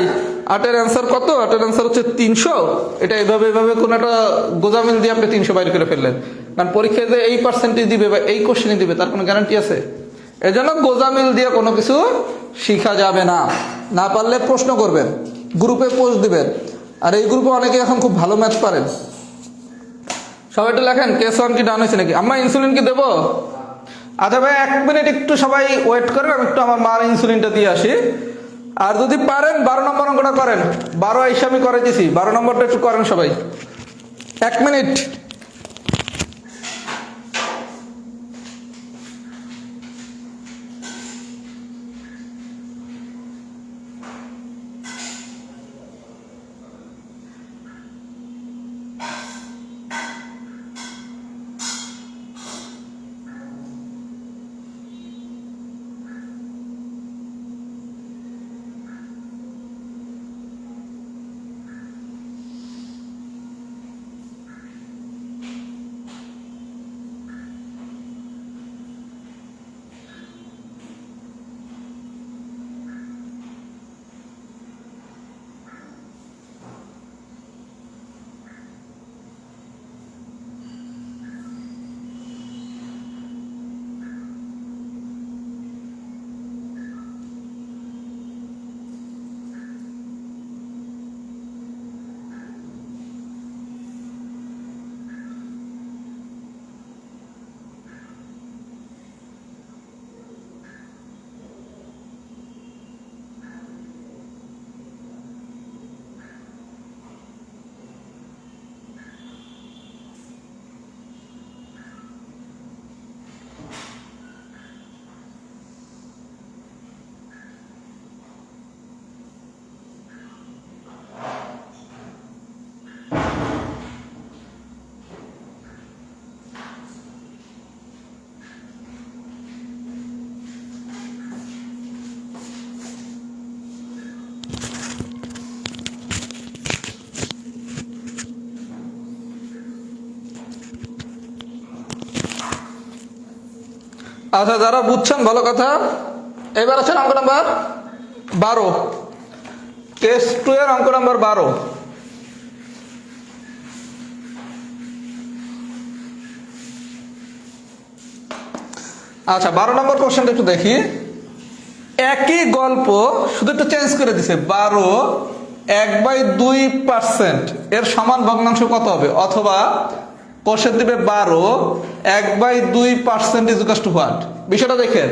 Speaker 1: 8-এর অ্যান্সার কত, 8-এর অ্যান্সার হচ্ছে 300, এটা এভাবে এভাবে কোনো একটা গোজামিল দিয়ে আপনি 300 বাইর করে ফেললেন। কারণ পরীক্ষায় যে এই পার্সেন্টেজ দিবে বা এই কোশ্চেনে দিবে তার কোনো গ্যারান্টি আছে? এজন্য গোজামিল দিয়ে কোনো কিছু শিখা যাবে না। না পারলে প্রশ্ন করবেন, গ্রুপে পোস্ট দিবেন। আর এই গ্রুপে অনেকে এখন খুব ভালো ম্যাথ পারেন। সবাই একটু লেখেন কেস 1 কি ডান হয়েছে নাকি? আমরা ইনসুলিন কি দেবো? আচ্ছা ভাই 1 মিনিট একটু সবাই ওয়েট করেন, আমি একটু আমার মার ইনসুলিনটা দিয়ে আসি। আর যদি পারেন 12 নম্বর অঙ্কটা করেন, 12 এসে আমি করে দিছি, 12 নম্বরটা একটু করেন সবাই, 1 মিনিট। আচ্ছা, যারা বুঝছেন ভালো কথা। এবার আছেন অঙ্ক নাম্বার 12, টেস্ট 2 এর অঙ্ক নাম্বার 12। আচ্ছা, 12 নম্বর কোশ্চেনটা একটু দেখি। একই গল্প শুধু একটু চেঞ্জ করে দিছে। 12 1/2% এর সমান ভগ্নাংশ কত হবে? অথবা কোশ্চেন দিবে 12 1/2% ইজ ইকুয়াল টু হোয়াট। বিষয়টা দেখেন,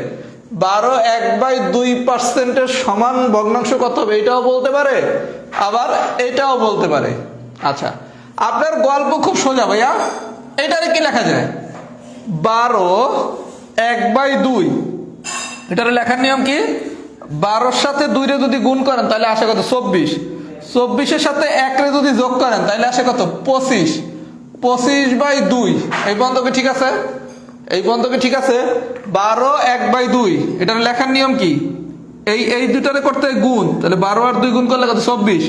Speaker 1: 12 1/2% এর সমান ভগ্নাংশ কত হবে এটাও বলতে পারে, আবার এটাও বলতে পারে। আচ্ছা, আপনার গল্প খুব সোজা ভাইয়া। এটারে কি লেখা যায়? 12 1/2, এটার লেখার নিয়ম কি? 12-র সাথে 2 রে যদি গুণ করেন তাহলে আসে কত? 24। 24-এর সাথে 1 রে যদি যোগ করেন তাহলে আসে কত? 25। 25/2। এই পর্যন্ত কি ঠিক আছে? এই পর্যন্ত কি ঠিক আছে? 12 1/2, এটার লেখার নিয়ম কি? এই দুটারে করতে হয় গুণ, তাহলে 12 আর 2 গুণ করলে কত? 24।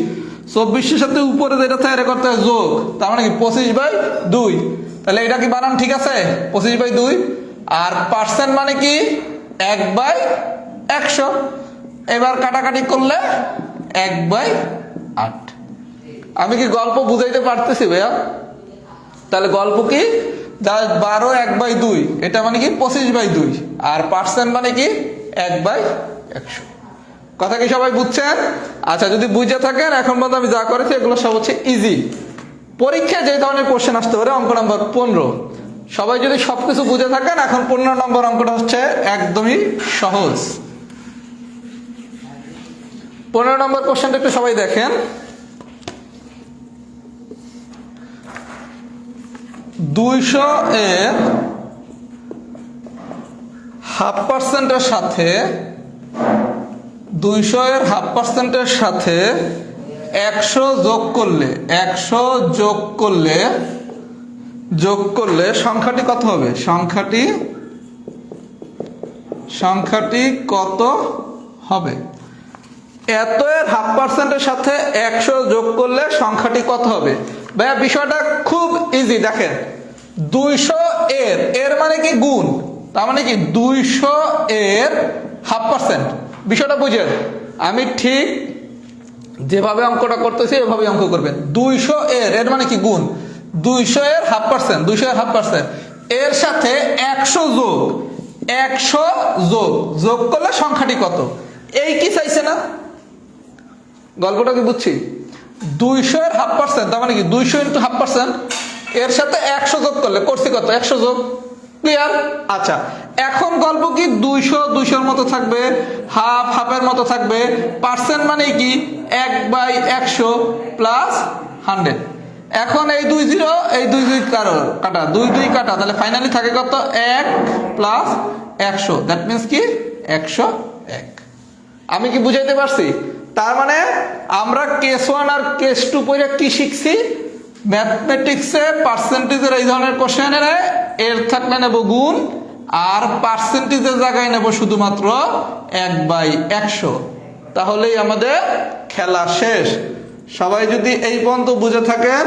Speaker 1: 24-এর সাথে উপরে যেটা থাকে এটা করতে হয় যোগ, তার মানে কি 25/2। তাহলে এটা কি বানান ঠিক আছে? 25/2। আর পার্সেন্ট মানে কি? 1/100। এবার কাটাকাটি করলে 1/8। আমি কি গল্প বুঝাইতে পারতেছি ভাইয়া? তাহলে গল্প কি? 12 1/2, এটা মানে কি 25/2। আর পার্সেন্ট মানে কি? 1/100। কথা কি সবাই বুঝছেন? আচ্ছা, যদি বুঝে থাকেন এখন পর্যন্ত আমি যা করেছি এগুলো সব হচ্ছে ইজি। পরীক্ষায় যে ধরনের কোশ্চেন আসতে পারে অঙ্ক নাম্বার 15, সবাই যদি সবকিছু বুঝে থাকেন, এখন 15 নম্বর অঙ্কটা হচ্ছে একদমই সহজ। 15 নম্বর কোশ্চেনটা একটু সবাই দেখেন। 200 এর 0.5%-এর সাথে 200 এর 0.5%-এর সাথে 100 যোগ করলে সংখ্যাটি কত হবে? সংখ্যাটি কত হবে? এত এর 0.5%-এর সাথে 100 যোগ করলে সংখ্যাটি কত হবে? ভাইয়া বিষয়টা খুব ইজি। দেখেন, 200 এর মানে কি? গুণ। তার মানে কি 200 এর 0.5%। বিষয়টা বুঝেন, আমি ঠিক যেভাবে অঙ্কটা করতেছি এভাবে অঙ্ক করবেন। 200 এর মানে কি? গুণ। 200 এর 0.5%, এর সাথে 100 যোগ করলে সংখ্যাটি কত? এই কি চাইছে না? গল্পটা কি বুঝছি? 200 এর 0.5%, তার মানে কি 200 × 0.5%, এর সাথে 100 যোগ করলে করছি কত? 100 যোগ। ক্লিয়ার? আচ্ছা, এখন গল্প কি? 200 মতো থাকবে, হাফের মতো থাকবে। পার্সেন্ট মানে কি? 1/100 প্লাস 100। এখন এই 2 কাটা, 2 কাটা, তাহলে ফাইনালি থাকে কত? 1 প্লাস 100, দ্যাট মিনস কি? 101। আমি কি বুঝাইতে পারছি? তার মানে আমরা কেস 1 আর কেস 2 পড়ে কি শিখছি? ম্যাথমেটিক্সে পার্সেন্টেজের এই ধরনের কোশ্চেন এর থাকলে নেব গুণ, আর পার্সেন্টেজের জায়গায় নেব শুধুমাত্র 1/100। তাহলেই আমাদের খেলা শেষ। সবাই যদি এই পর্যন্ত বুঝে থাকেন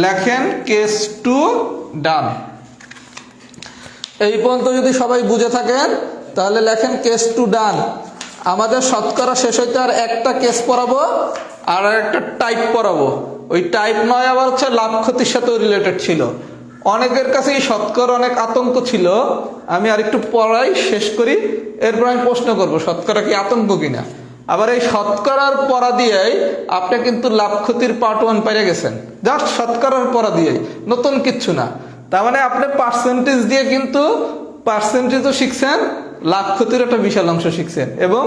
Speaker 1: লেখেন কেস 2 ডান। এই পর্যন্ত যদি সবাই বুঝে থাকেন তাহলে লেখেন কেস 2 ডান। আমাদের শতকরা শেষ হইতে আর একটা কেস পড়াবো আর একটা টাইপ পড়াবো। ওই টাইপ নয় আবার হচ্ছে লাভ ক্ষতির সাথেও রিলেটেড ছিল। অনেকের কাছে এই শতকরা অনেক আতঙ্ক ছিল। আমি আর একটু পড়াই, শেষ করি, এরপর আমি প্রশ্ন করবো শতকরা কি আতঙ্ক কিনা। আবার এই শতকরার পড়া দিয়েই আপনি কিন্তু লাভ ক্ষতির পার্ট 1 পেয়ে গেছেন, জাস্ট শতকরার পড়া দিয়েই, নতুন কিচ্ছু না। তার মানে আপনি পার্সেন্টেজ দিয়ে কিন্তু পার্সেন্টেজও শিখছেন, লাভ ক্ষতির একটা বিশাল অংশ শিখছেন। এবং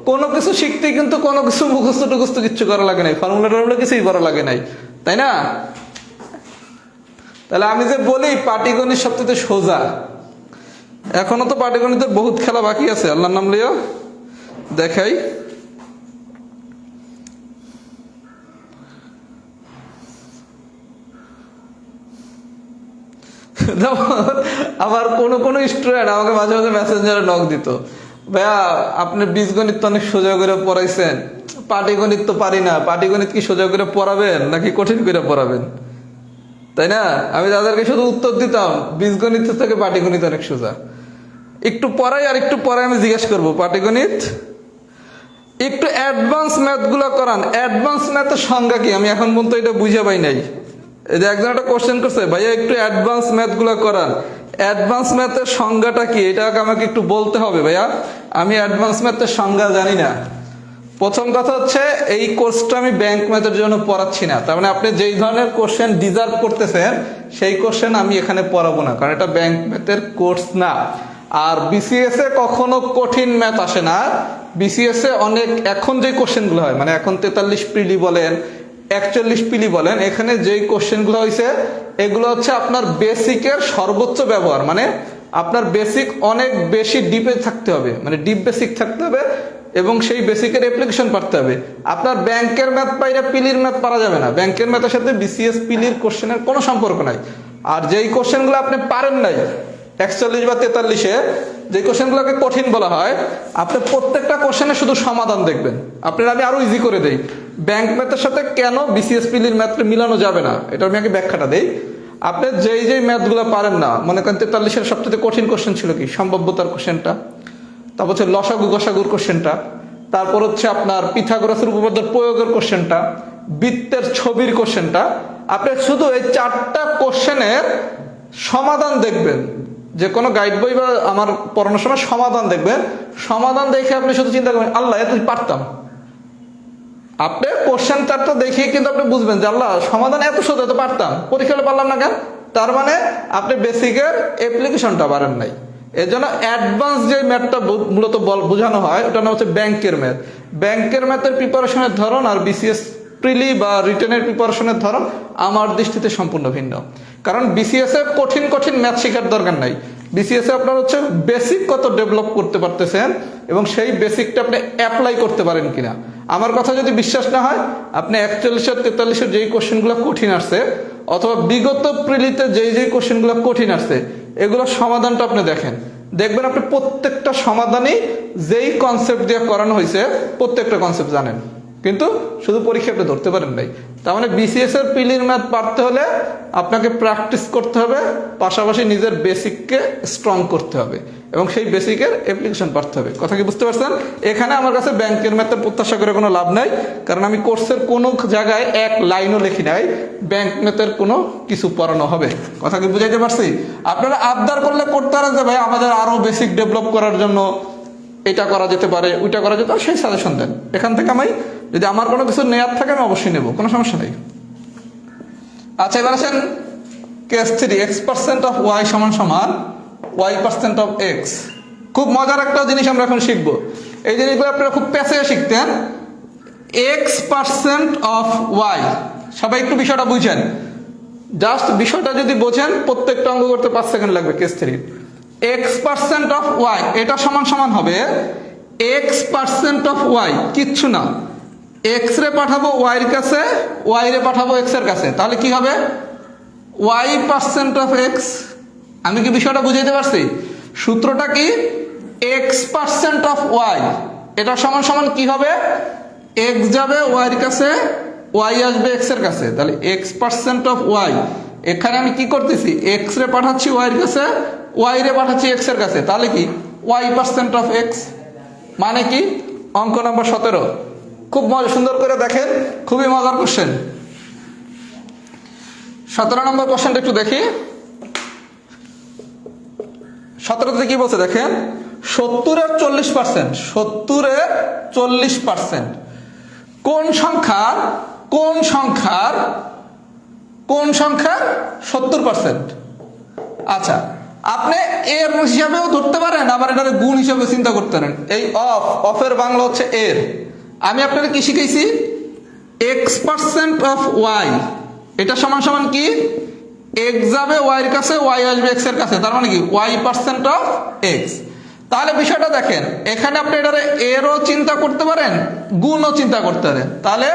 Speaker 1: কোনো কিছু শিখতে কিন্তু কোনো কিছু মুখস্থ টুখস্থ কিচ্ছু করা লাগে নাই, ফর্মুলা কিছুই করা লাগে নাই, তাই না? তাহলে আমি যে বলি পাটিগণিত সবচেয়ে সোজা, এখনো তো পাটিগণিতের বহুত খেলা বাকি আছে। আল্লাহর নাম লিও দেখাই। আবার কোন স্টুডেন্ট আমাকে মাঝে মাঝে মেসেঞ্জারে নক দিত, ভাইয়া আপনি বীজগণিত তো অনেক সোজা করে পড়াইছেন, পাটিগণিত তো পারি না, পাটিগণিত কি সোজা করে পড়াবেন নাকি কঠিন করে পড়াবেন? তাই না? আমি তাদেরকে শুধু উত্তর দিতাম বীজগণিত থেকে পাটিগণিত অনেক সোজা। একটু পরে আর একটু পরে আমি জিজ্ঞেস করবো পাটিগণিত, একটু অ্যাডভান্স ম্যাথগুলো করান। অ্যাডভান্স ম্যাথের সংজ্ঞা কি আমি এখন পর্যন্ত এটা বুঝে পাই নাই। এই যে একজন একটা কোশ্চেন করছে, ভাইয়া একটু অ্যাডভান্স ম্যাথগুলো করান, অ্যাডভান্স ম্যাথের সংজ্ঞাটা কি এটা আমাকে একটু বলতে হবে ভাইয়া, আমি অ্যাডভান্স ম্যাথের সংজ্ঞা জানি না। প্রথম কথা হচ্ছে এই কোর্সটা আমি ব্যাংক ম্যাথের জন্য পড়াচ্ছি না, তার মানে আপনি যেই ধরনের কোশ্চেন ডিজার্ভ করতেছেন সেই কোশ্চেন আমি এখানে পড়াবো না, কারণ এটা ব্যাংক ম্যাথের কোর্স না। আর বিসিএস এ কখনো কঠিন ম্যাথ আসে না। বিসিএস এ অনেক এখন যে কোশ্চেনগুলো হয়, মানে এখন 43 পিলি বলেন 41 পিলি বলেন, এখানে যেই কোশ্চেনগুলো হয়েছে এগুলো হচ্ছে আপনার বেসিকের সর্বোচ্চ ব্যবহার, মানে আপনার বেসিক অনেক বেশি ডিপে থাকতে হবে, মানে ডিপ বেসিক থাকতে হবে এবং সেই বেসিকের অ্যাপ্লিকেশন পারতে হবে। আপনার ব্যাংকের ম্যাথ পাইরা পিলির ম্যাথ পারা যাবে না, ব্যাংকের ম্যাথের সাথে বিসিএস পিলির কোশ্চেনের কোনো সম্পর্ক নাই। আর যেই কোশ্চেনগুলো আপনি পারেন নাই 41 বা 43-এ, যে কোশ্চেনগুলোকে কঠিন বলা হয়, আপনি প্রত্যেকটা কোশ্চেনে শুধু সমাধান দেখবেন। আপনার আমি আরো ইজি করে দেই, ব্যাংক ম্যাথের সাথে কেন বিসিএস পিলির ম্যাথটা মিলানো যাবে না, এটা আমি আগে ব্যাখ্যাটা দেই। আপনি যেই ম্যাথগুলো পারেন না, মনে করেন 43-এর সবচেয়ে কঠিন কোশ্চেন ছিল কি সম্ভাব্যতার কোশ্চেনটা, তারপর হচ্ছে লসাগু গসাগুর কোশ্চেনটা, তারপর হচ্ছে আপনার পিথাগোরাসের উপপাদ্যের প্রয়োগের কোশ্চেনটা, বৃত্তের ছবির কোশ্চেনটা। আপনি শুধু এই 4টা কোশ্চেনের সমাধান দেখবেন, যে কোনো গাইড বই বা আমার পড়ানোর সময় সমাধান দেখবেন, সমাধান দেখে আপনি শুধু চিন্তা করবেন আল্লাহ এত পারতাম। আপনি কোশ্চেন 4টা দেখে কিন্তু আপনি বুঝবেন যে আল্লাহ সমাধান এত সোজা, এত পারতাম, পরীক্ষা হলে পারলাম না কেন, তার মানে আপনি বেসিকের অ্যাপ্লিকেশনটা পারেন নাই। এর জন্য অ্যাডভান্স যে ম্যাথটা মূলত বোঝানো হয় ওটা নাম হচ্ছে ব্যাংকের ম্যাথ। ব্যাংকের ম্যাথের প্রিপারেশনের ধরন আর বিসিএস প্রিলি বা রিটেনের প্রিপারেশনের ধরন আমার দৃষ্টিতে সম্পূর্ণ ভিন্ন। কারণ বিসিএস এ কঠিন কঠিন ম্যাথ শেখার দরকার নাই, বিসিএস এ আপনার হচ্ছে বেসিক কত ডেভেলপ করতে পারতেছেন এবং সেই বেসিকটা আপনি অ্যাপ্লাই করতে পারেন কিনা। আমার কথা যদি বিশ্বাস না হয়, আপনি 41 43-এর যেই কোশ্চেনগুলো কঠিন আসছে অথবা বিগত প্রিলিতে যেই কোশ্চেনগুলো কঠিন আসছে এগুলোর সমাধানটা আপনি দেখবেন আপনি প্রত্যেকটা সমাধানই যেই কনসেপ্ট দিয়ে করানো হয়েছে প্রত্যেকটা কনসেপ্ট জানেন, কিন্তু শুধু পরীক্ষা আপনি ধরতে পারেন নাই। তার মানে বিসিএস এর পিলির ম্যাথ পারতে হলে আপনাকে প্র্যাকটিস করতে হবে, পাশাপাশি নিজের বেসিককে স্ট্রং করতে হবে এবং সেই বেসিকের অ্যাপ্লিকেশন পারতে হবে। কথা কি বুঝতে পারছেন? এখানে আমার কাছে ব্যাংকের ম্যাথের প্রত্যাশা করে কোনো লাভ নাই, কারণ আমি কোর্সের কোনো জায়গায় এক লাইনও লিখি নাই ব্যাংক ম্যাথের কোনো কিছু পড়ানো হবে। কথা কি বুঝাইতে পারছি? আপনারা আবদার করলে করতে পারেন যে ভাই আমাদের আরো বেসিক ডেভেলপ করার জন্য এটা করা যেতে পারে, ওইটা করা যেতে পারে, সেই সাজেশন দেন। এখান থেকে আমি যদি আমার কোনো কিছু নেয়ার থাকে আমি অবশ্যই নেব, কোনো সমস্যা নেই। আচ্ছা, এবার আসেন কেস 3, x% অফ y সমান সমান y% অফ x। খুব মজার একটা জিনিস আমরা এখন শিখবো, এই জিনিসগুলো আপনারা খুব প্যাসেজে শিখতেন। x% অফ y, সবাই একটু বিষয়টা বুঝেন, জাস্ট বিষয়টা যদি বোঝেন প্রত্যেকটা অঙ্ক করতে 5 সেকেন্ড লাগবে। কেস 3 x% অফ y এটা সমান সমান হবে x% অফ y, কিচ্ছু না, x রে পাঠাবো y এর কাছে, y রে পাঠাবো x এর কাছে, তাহলে কি হবে y% অফ x। আমি কি বিষয়টা বুঝাইতে পারছি? সূত্রটা কি, x% অফ y এটা সমান সমান কি হবে, x যাবে y এর কাছে, y আসবে x এর কাছে, তাহলে x% অফ y। এখানে আমি কি করতেছি, x রে পাঠাচ্ছি y এর কাছে, y রে পাঠাচ্ছি x এর কাছে, তাহলে কি y% অফ x। মানে কি, অঙ্ক নম্বর 17 খুব সুন্দর করে দেখেন, খুবই মজার কোশ্চেন। 17 নম্বর কোশ্চেনটা একটু দেখি। 17তে কি বলছে দেখেন, 70-এর 40%, 70-এর 40% কোন সংখ্যার 70%? আচ্ছা, আপনি এর হিসাবেও ধরতে পারেন, আবার এটা গুণ হিসাবে চিন্তা করতে পারেন। এই অফের বাংলা হচ্ছে এর। আমি আপনাকে কি শিখাইছি, x% অফ y এটা সমান সমান কি, x যাবে y এর কাছে, y আসবে x এর কাছে, তার মানে কি y% অফ x। তাহলে বিষয়টা দেখেন, এখানে আপনি এটা এরও চিন্তা করতে পারেন, গুণও চিন্তা করতে পারেন। তাহলে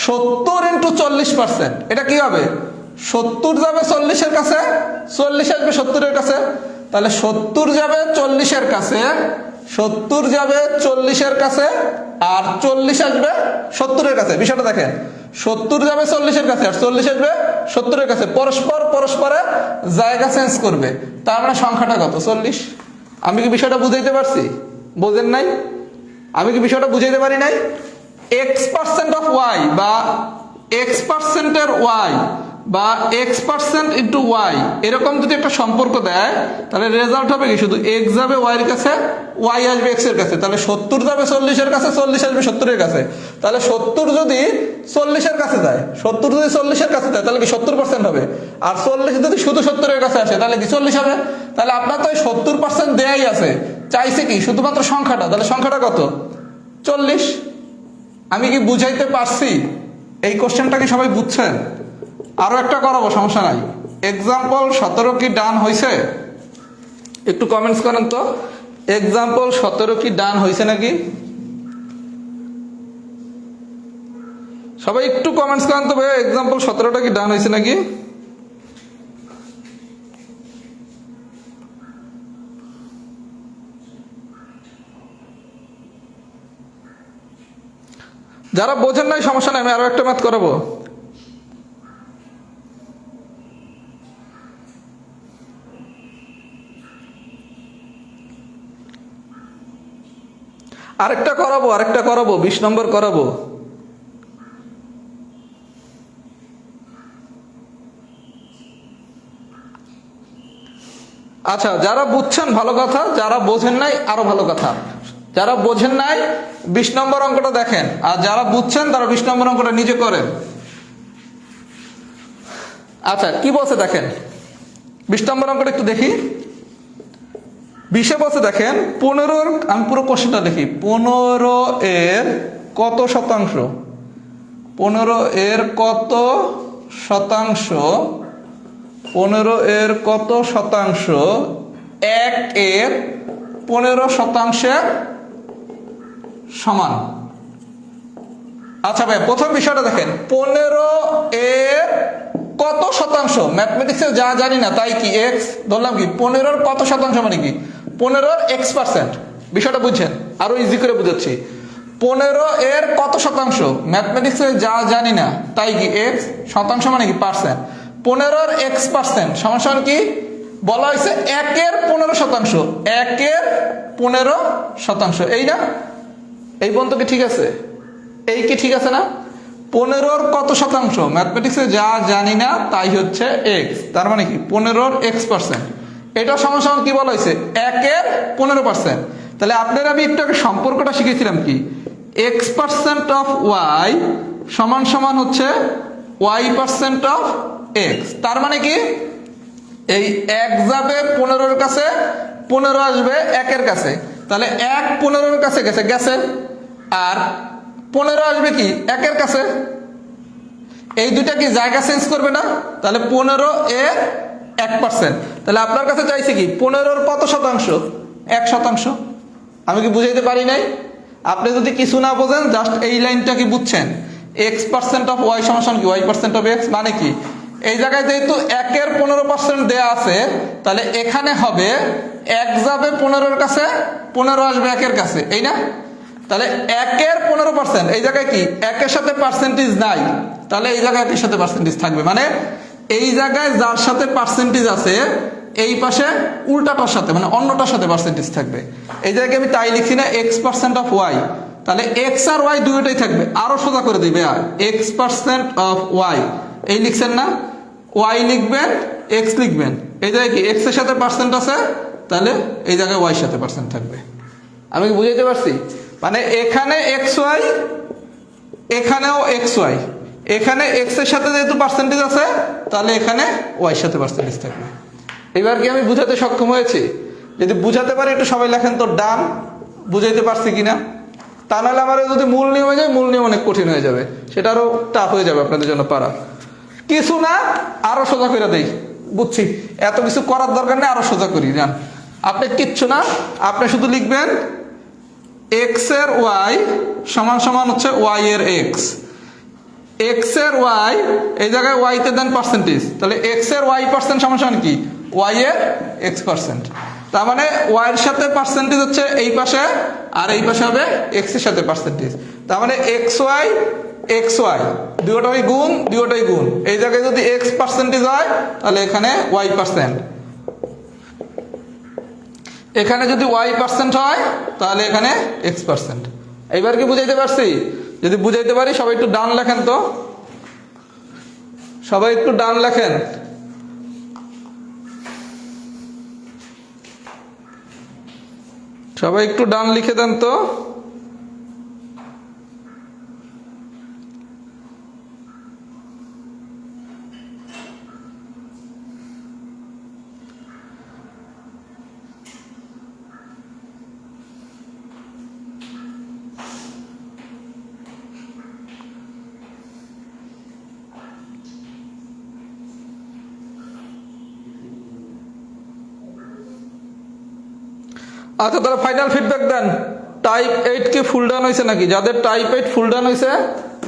Speaker 1: 70 × 40%, এটা কি হবে, 70 যাবে 40 এর কাছে, 40 আসবে 70 এর কাছে, তাহলে 70 যাবে 40 এর কাছে, 70 যাবে 40 এর কাছে, আর 40 আসবে 70 এর কাছে। বিষয়টা দেখেন, 70 যাবে 40 এর কাছে আর 40 আসবে 70 এর কাছে, পরস্পরে জায়গা চেঞ্জ করবে, তার মানে সংখ্যাটা কত, 40। আমি কি বিষয়টা বুঝাইতে পারছি? বোঝেন নাই? আমি কি বিষয়টা বুঝাইতে পারি নাই? x% অফ ওয়াই বা x%-এর ওয়াই বা x% ইন্টু ওয়াই এরকম যদি একটা সম্পর্ক দেয়, তাহলে রেজাল্ট হবে কি? শুধু x যাবে y এর কাছে, y আসবে x এর কাছে। তাহলে 70 যাবে 40 এর কাছে, 40 আসবে 70 এর কাছে। তাহলে 70 যদি 40 এর কাছে যায়, 70 যদি 40 এর কাছে যায়, তাহলে কি 70% হবে। আর 40 যদি শুধু 70 এর কাছে আসে, তাহলে কি 40 হবে। তাহলে আপনার তো 70% দেয়াই আছে, চাইছে কি শুধুমাত্র সংখ্যাটা। তাহলে সংখ্যাটা কত? 40। আমি কি বুঝাইতে পারছি? এই কোশ্চেনটা কি সবাই বুঝছেন? আরো একটা করাবো, সমস্যা নাই। এক্সাম্পল 17 কি ডান হয়েছে? একটু কমেন্টস করেন তো, এক্সাম্পল 17 কি ডান হয়েছে নাকি? সবাই একটু কমেন্টস করেন তো ভাই, এক্সাম্পল 17টা কি ডান হয়েছে নাকি? যারা বোঝেন নাই সমস্যা নাই, আমি আরো একটা ম্যাথ করাবো। আরেকটা করাবো 20 নম্বর করাবো। আচ্ছা, যারা বুঝছেন ভালো কথা, যারা বোঝেন নাই আরো ভালো কথা। যারা বোঝেন নাই 20 নম্বর অঙ্কটা দেখেন, আর যারা বুঝছেন তারা 20 নম্বর অঙ্কটা নিজে করেন। আচ্ছা, কি বলছে দেখেন, 20 নম্বর অঙ্কটা একটু দেখি। 20-এ বলছে দেখেন 15, আমি পুরো কোশ্চেনটা লিখি। 15 এর কত শতাংশ? 15 এর কত শতাংশ? 15 এর কত শতাংশ 1 এর 15% সমান? আচ্ছা ভাই, প্রথম বিষয়টা দেখেন, 15 এর কত শতাংশ, ম্যাথমেটিক্সে যা জানি না তাই কি x ধরলাম কি 15 এর কত শতাংশ মানে কি 15 এর x%। বিষয়টা বুঝছেন? আরো ইজি করে বুঝাচ্ছি। 15 এর কত শতাংশ, ম্যাথমেটিক্সে যা জানি না তাই কি x, শতাংশ মানে কি পার্সেন্ট। 15 এর x% সমান কি বলা হয়েছে 1 এর 15%। 1 এর 15%, এই না? এই পর্যন্ত কি ঠিক আছে? এই কি ঠিক আছে না? 15 কত শতাংশ, ম্যাথমেটিক্সে যা জানি না তাই হচ্ছে x, তার মানে কি 15 x%। এটা সমান কি বলা হয়েছে 1 এর 15%। তাহলে আপনারা আমি একটু আগে সম্পর্কটা শিখেছিলাম কি x% অফ y সমান হচ্ছে y% অফ x। তার মানে কি এই 1 যাবে 15 এর কাছে, 15 আসবে 1 এর কাছে। তাহলে 1 15 এর কাছে গেছে, আর 15 আসবে কি 1 এর কাছে। এই দুইটা কি জায়গা চেঞ্জ করবে না? তাহলে 15 এর 1%। তাহলে আপনার কাছে চাইছে কি 15 এর কত শতাংশ? 1%। আমি কি বুঝাইতে পারি নাই? আপনি যদি কিছু না বোঝেন, জাস্ট এই লাইনটা কি বুঝছেন, x% অফ y সমান কি y% অফ x, মানে কি এই জায়গায় যেহেতু 1 এর 15% দেয়া আছে, তাহলে এখানে হবে 1 যাবে 15 এর কাছে, 15 আসবে 1 এর কাছে, এই না? তাহলে 1 এর 15%, এই জায়গায় কি 1 এর সাথে পার্সেন্টেজ নাই, তাহলে এই জায়গায় 1 এর সাথে পার্সেন্টেজ থাকবে। মানে এই জায়গায় যার সাথে পার্সেন্টেজ আছে, এই পাশে উল্টাটার সাথে মানে অন্যটার সাথে পার্সেন্টেজ থাকবে। এই জায়গায় আমি তাই লিখছি না x% অফ y, তাহলে x আর y দুটোই থাকবে। আরো সোজা করে দিবে, আর x% অফ y এই লিখছেন না, y লিখবেন x লিখবেন, এই জায়গায় কি x এর সাথে পার্সেন্ট আছে, তাহলে এই জায়গায় y এর সাথে পার্সেন্ট থাকবে। আমি কি বুঝাইতে পারছি? মানে এখানে xy, এখানেও xy, এখানে x এর সাথে যেহেতু পার্সেন্টেজ আছে, তাহলে এখানে y এর সাথে পার্সেন্টেজ থাকবে। এবার কি আমি বুঝাতে সক্ষম হয়েছি? যদি বুঝাতে পারি একটু সবাই লেখেন তো ডান। বুঝাইতে পারছি কিনা? তা নাহলে আমার যদি মূল নিয়মে যায়, মূল নিয়ম অনেক কঠিন হয়ে যাবে, সেটা আরো টাফ হয়ে যাবে আপনাদের জন্য পারা। কিছু না, আরো সোজা করে দেই। বুঝছি, এত কিছু করার দরকার নেই, আরো সোজা করি। জান আপনি কিচ্ছু না, আপনি শুধু লিখবেন x এর y সমান হচ্ছে y এর x, x এর y এই জায়গায় y তে দেন পার্সেন্টেজ, তাহলে x এর y% সমান কি y এর x%। তার মানে y এর সাথে পার্সেন্টেজ হচ্ছে এই পাশে, আর এই পাশে হবে x এর সাথে পার্সেন্টেজ। তার মানে xy দুটোটাই গুণ, এই জায়গায় যদি x% হয়, তাহলে এখানে y%। এখানে যদি y% হয় তাহলে এখানে x%। এইবার কি বুঝাইতে পারছি? যদি বুঝাইতে পারি সবাই একটু ডান লেখেন তো, সবাই একটু ডান লেখেন। সবাই একটু ডান লিখে দেন তো। আচ্ছা, তারা ফাইনাল ফিডব্যাক দেন। টাইপ 8 কি ফুল ডান হয়েছে নাকি? যাদের টাইপ 8 ফুল ডান হয়েছে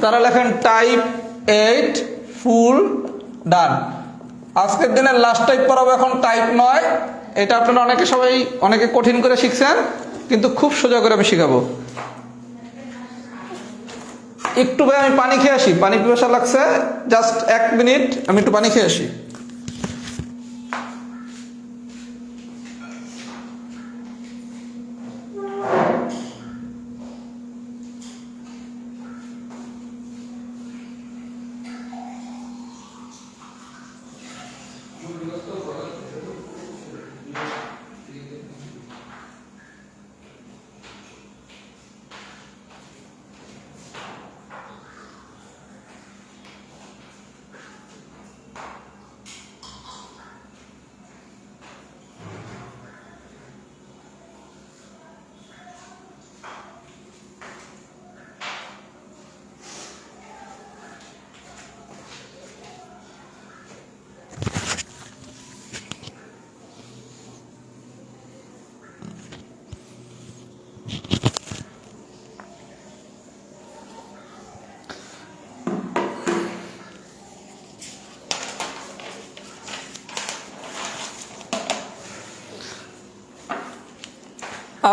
Speaker 1: তারা লেখেন টাইপ 8 ফুল ডান। আজকের দিনের লাস্ট টাইপ পড়াবো এখন টাইপ 9। এটা আপনারা অনেকে কঠিন করে শিখছেন, কিন্তু খুব সোজা করে আমি শিখাবো। একটু ভাই আমি পানি খেয়ে আসি, পানি পিপাসা লাগছে, জাস্ট 1 মিনিট আমি একটু পানি খেয়ে আসি।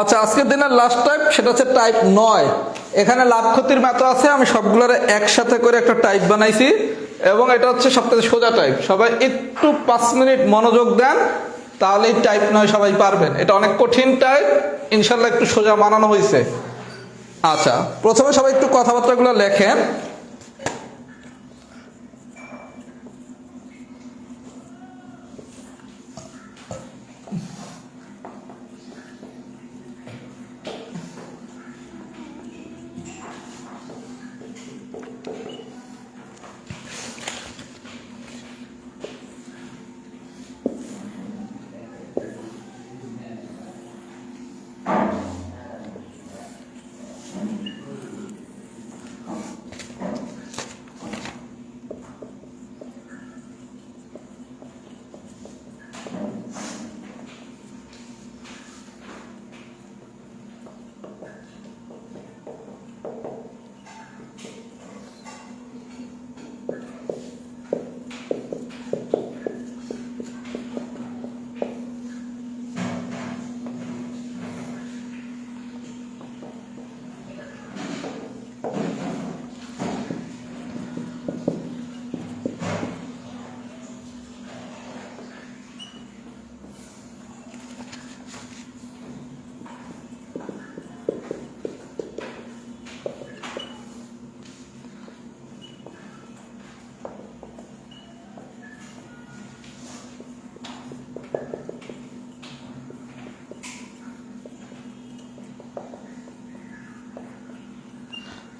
Speaker 1: আচ্ছা, আজকের দিনের লাস্ট টাইপ সেটা হচ্ছে টাইপ 9। এখানে লাভ ক্ষতির মাত্রা আছে, আমি সবগুলোর একসাথে করে একটা টাইপ বানাইছি এবং এটা হচ্ছে সবথেকে সোজা টাইপ। সবাই একটু 5 মিনিট মনোযোগ দেন, তাহলেই টাইপ 9 সবাই পারবেন। এটা অনেক কঠিন টাইপ, ইনশাল্লাহ একটু সোজা বানানো হয়েছে। আচ্ছা, প্রথমে সবাই একটু কথাবার্তাগুলো লেখেন।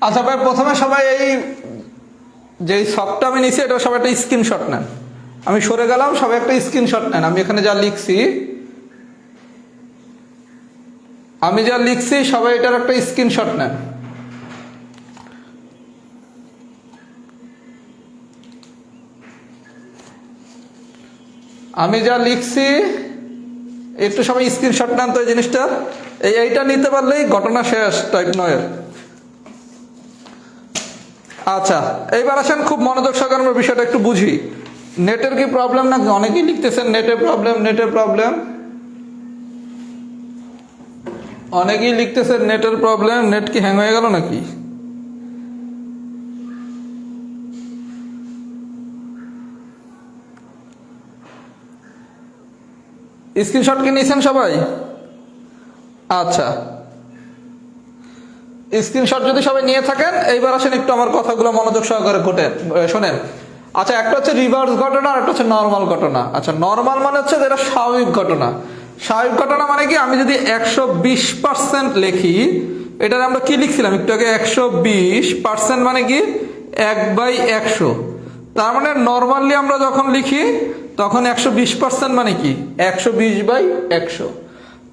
Speaker 1: আচ্ছা ভাই, প্রথমে সবাই এই যে সফটটা আমি নিছি এটা সবাই একটা স্ক্রিনশট নেন। আমি সরে গেলাম, সবাই একটা স্ক্রিনশট নেন। আমি এখানে যা লিখছি সবাই এটার একটা স্ক্রিনশট নেন। আমি যা লিখছি একটু সবাই স্ক্রিনশট নেন তো এই জিনিসটা। এইটা নিতে পারলেই ঘটনা শেষ টাইপ 9-এর। আচ্ছা, এইবার আসেন খুব মনোযোগ সহকারে আমরা বিষয়টা একটু বুঝি। নেটের কি প্রবলেম নাকি? অনেকেই লিখতেছেন নেটের প্রবলেম। অনেকেই লিখতেছেন নেটের প্রবলেম। নেট কি হ্যাং হয়ে গেল নাকি? স্ক্রিনশট কি নিয়েছেন সবাই? আচ্ছা, স্ক্রিনশট যদি সবাই নিয়ে থাকেন, এইবার আসেন একটু আমার কথাগুলো মনোযোগ সহকারে শোনেন। আচ্ছা, একটা হচ্ছে রিভার্স ঘটনা আর একটা হচ্ছে নর্মাল ঘটনা। আচ্ছা, নর্মাল মানে হচ্ছে যেটা স্বাভাবিক ঘটনা। স্বাভাবিক ঘটনা মানে কি, আমি যদি 120% লিখি, এটার আমরা কি লিখছিলাম একটু আগে, 120% মানে কি 1/100। তার মানে নর্মালি আমরা যখন লিখি তখন 120% মানে কি 120/100,